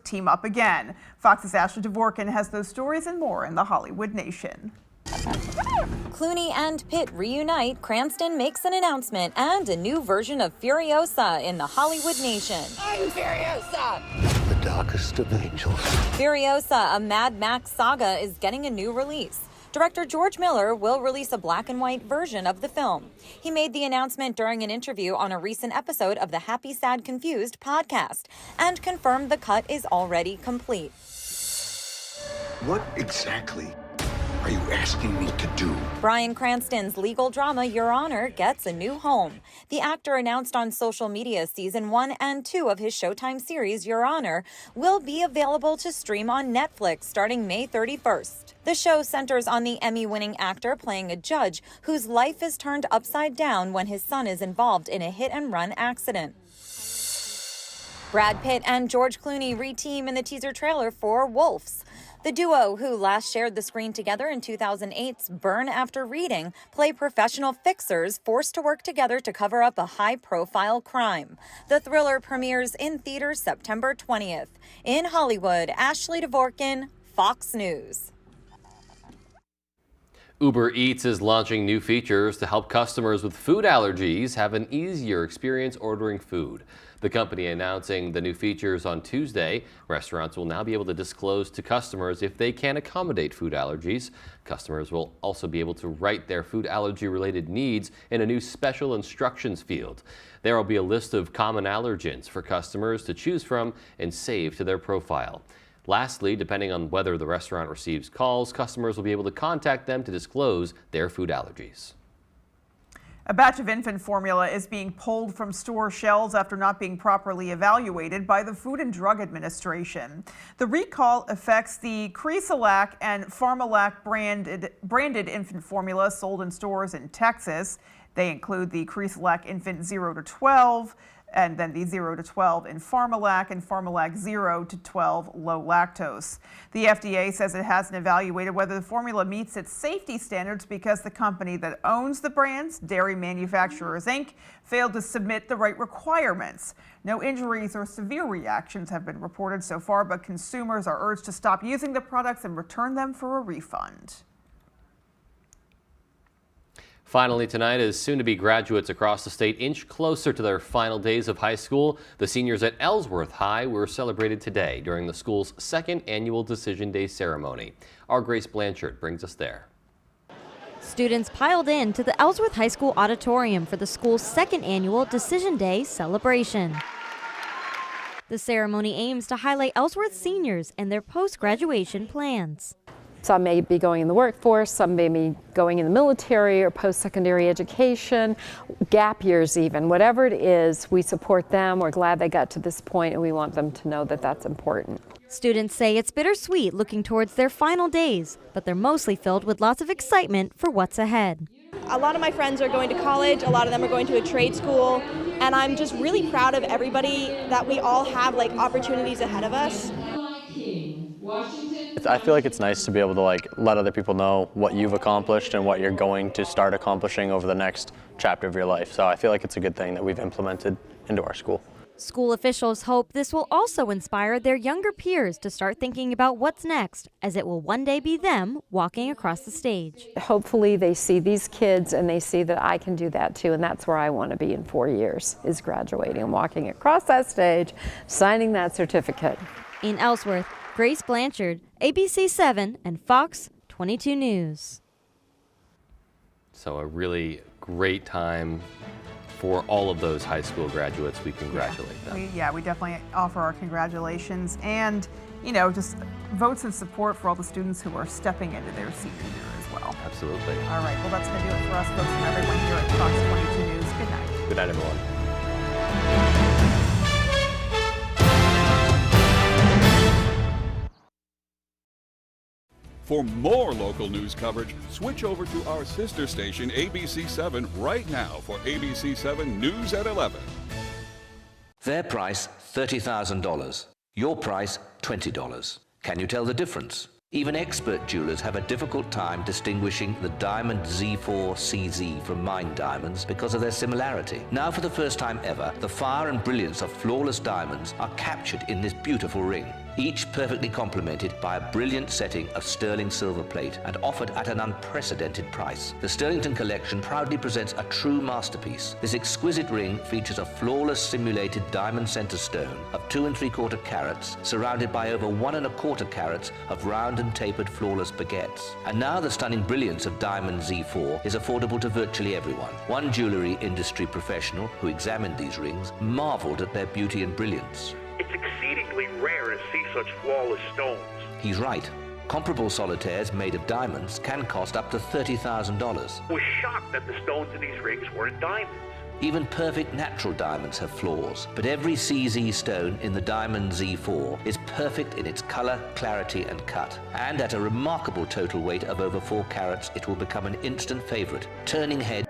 team up again. Fox's Ashley Dvorkin has those stories and more in the Hollywood Nation. Clooney and Pitt reunite, Cranston makes an announcement, and a new version of Furiosa in the Hollywood Nation. I'm Furiosa! The darkest of angels. Furiosa, a Mad Max saga, is getting a new release. Director George Miller will release a black and white version of the film. He made the announcement during an interview on a recent episode of the Happy, Sad, Confused podcast and confirmed the cut is already complete. What exactly are you asking me to do? Bryan Cranston's legal drama, Your Honor, gets a new home. The actor announced on social media season 1 and 2 of his Showtime series, Your Honor, will be available to stream on Netflix starting May 31st. The show centers on the Emmy-winning actor playing a judge whose life is turned upside down when his son is involved in a hit-and-run accident. Brad Pitt and George Clooney re-team in the teaser trailer for Wolves. The duo, who last shared the screen together in 2008's Burn After Reading, play professional fixers forced to work together to cover up a high-profile crime. The thriller premieres in theaters September 20th. In Hollywood, Ashley Dvorkin, Fox News. Uber Eats is launching new features to help customers with food allergies have an easier experience ordering food. The company announcing the new features on Tuesday. Restaurants will now be able to disclose to customers if they can accommodate food allergies. Customers will also be able to write their food allergy-related needs in a new special instructions field. There will be a list of common allergens for customers to choose from and save to their profile. Lastly, depending on whether the restaurant receives calls, customers will be able to contact them to disclose their food allergies. A batch of infant formula is being pulled from store shelves after not being properly evaluated by the Food and Drug Administration. The recall affects the Cresolac and Pharmalac branded infant formula sold in stores in Texas. They include the Cresolac Infant 0 to 12, and then the 0 to 12 in Pharmalac and Pharmalac 0 to 12 low lactose. The FDA says it hasn't evaluated whether the formula meets its safety standards because the company that owns the brands, Dairy Manufacturers Inc., failed to submit the right requirements. No injuries or severe reactions have been reported so far, but consumers are urged to stop using the products and return them for a refund. Finally tonight, as soon-to-be graduates across the state inch closer to their final days of high school, the seniors at Ellsworth High were celebrated today during the school's second annual Decision Day ceremony. Our Grace Blanchard brings us there. Students piled in to the Ellsworth High School auditorium for the school's second annual Decision Day celebration. The ceremony aims to highlight Ellsworth seniors and their post-graduation plans. Some may be going in the workforce, some may be going in the military or post-secondary education, gap years even. Whatever it is, we support them. We're glad they got to this point, and we want them to know that that's important. Students say it's bittersweet looking towards their final days, but they're mostly filled with lots of excitement for what's ahead. A lot of my friends are going to college, a lot of them are going to a trade school, and I'm just really proud of everybody that we all have opportunities ahead of us. I feel like it's nice to be able to let other people know what you've accomplished and what you're going to start accomplishing over the next chapter of your life. So I feel like it's a good thing that we've implemented into our school. School officials hope this will also inspire their younger peers to start thinking about what's next, as it will one day be them walking across the stage. Hopefully they see these kids and they see that I can do that too, and that's where I want to be in 4 years, is graduating and walking across that stage, signing that certificate. In Ellsworth, Grace Blanchard, ABC 7 and Fox 22 News. So a really great time for all of those high school graduates. We congratulate them. We definitely offer our congratulations and, just votes of support for all the students who are stepping into their senior year as well. Absolutely. All right, well, that's going to do it for us, folks, and everyone here at Fox 22 News. Good night. Good night, everyone. For more local news coverage, switch over to our sister station, ABC 7, right now for ABC 7 News at 11. Their price, $30,000. Your price, $20. Can you tell the difference? Even expert jewelers have a difficult time distinguishing the diamond Z4 CZ from mine diamonds because of their similarity. Now, for the first time ever, the fire and brilliance of flawless diamonds are captured in this beautiful ring, each perfectly complemented by a brilliant setting of sterling silver plate and offered at an unprecedented price. The Sterlington collection proudly presents a true masterpiece. This exquisite ring features a flawless simulated diamond center stone of 2 3/4 carats, surrounded by over 1 1/4 carats of round and tapered flawless baguettes. And now the stunning brilliance of Diamond Z4 is affordable to virtually everyone. One jewelry industry professional who examined these rings marveled at their beauty and brilliance. It's exceedingly rare to see such flawless stones. He's right. Comparable solitaires made of diamonds can cost up to $30,000. I was shocked that the stones in these rings weren't diamonds. Even perfect natural diamonds have flaws, but every CZ stone in the Diamond Z4 is perfect in its color, clarity, and cut. And at a remarkable total weight of over 4 carats, it will become an instant favorite, turning head.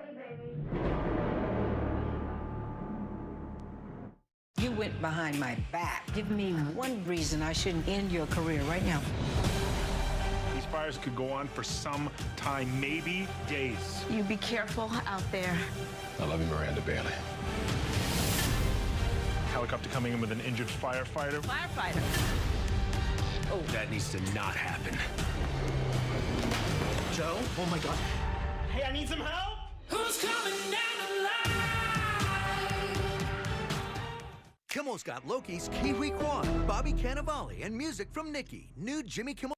You went behind behind my back. Give me one reason I shouldn't end your career right now. These fires could go on for some time, maybe days. You be careful out there. I love you, Miranda Bailey. Helicopter coming in with an injured firefighter. Firefighter. Oh, that needs to not happen. Joe? Oh my God. Hey, I need some help! Who's coming down the line? Kimmel's got Loki's Kiwi Kwan, Bobby Cannavale, and music from Nicki. New Jimmy Kimmel.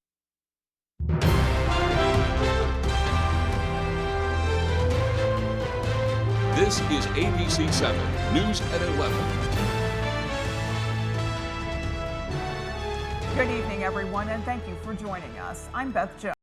This is ABC 7 News at 11. Good evening, everyone, and thank you for joining us. I'm Beth Jones.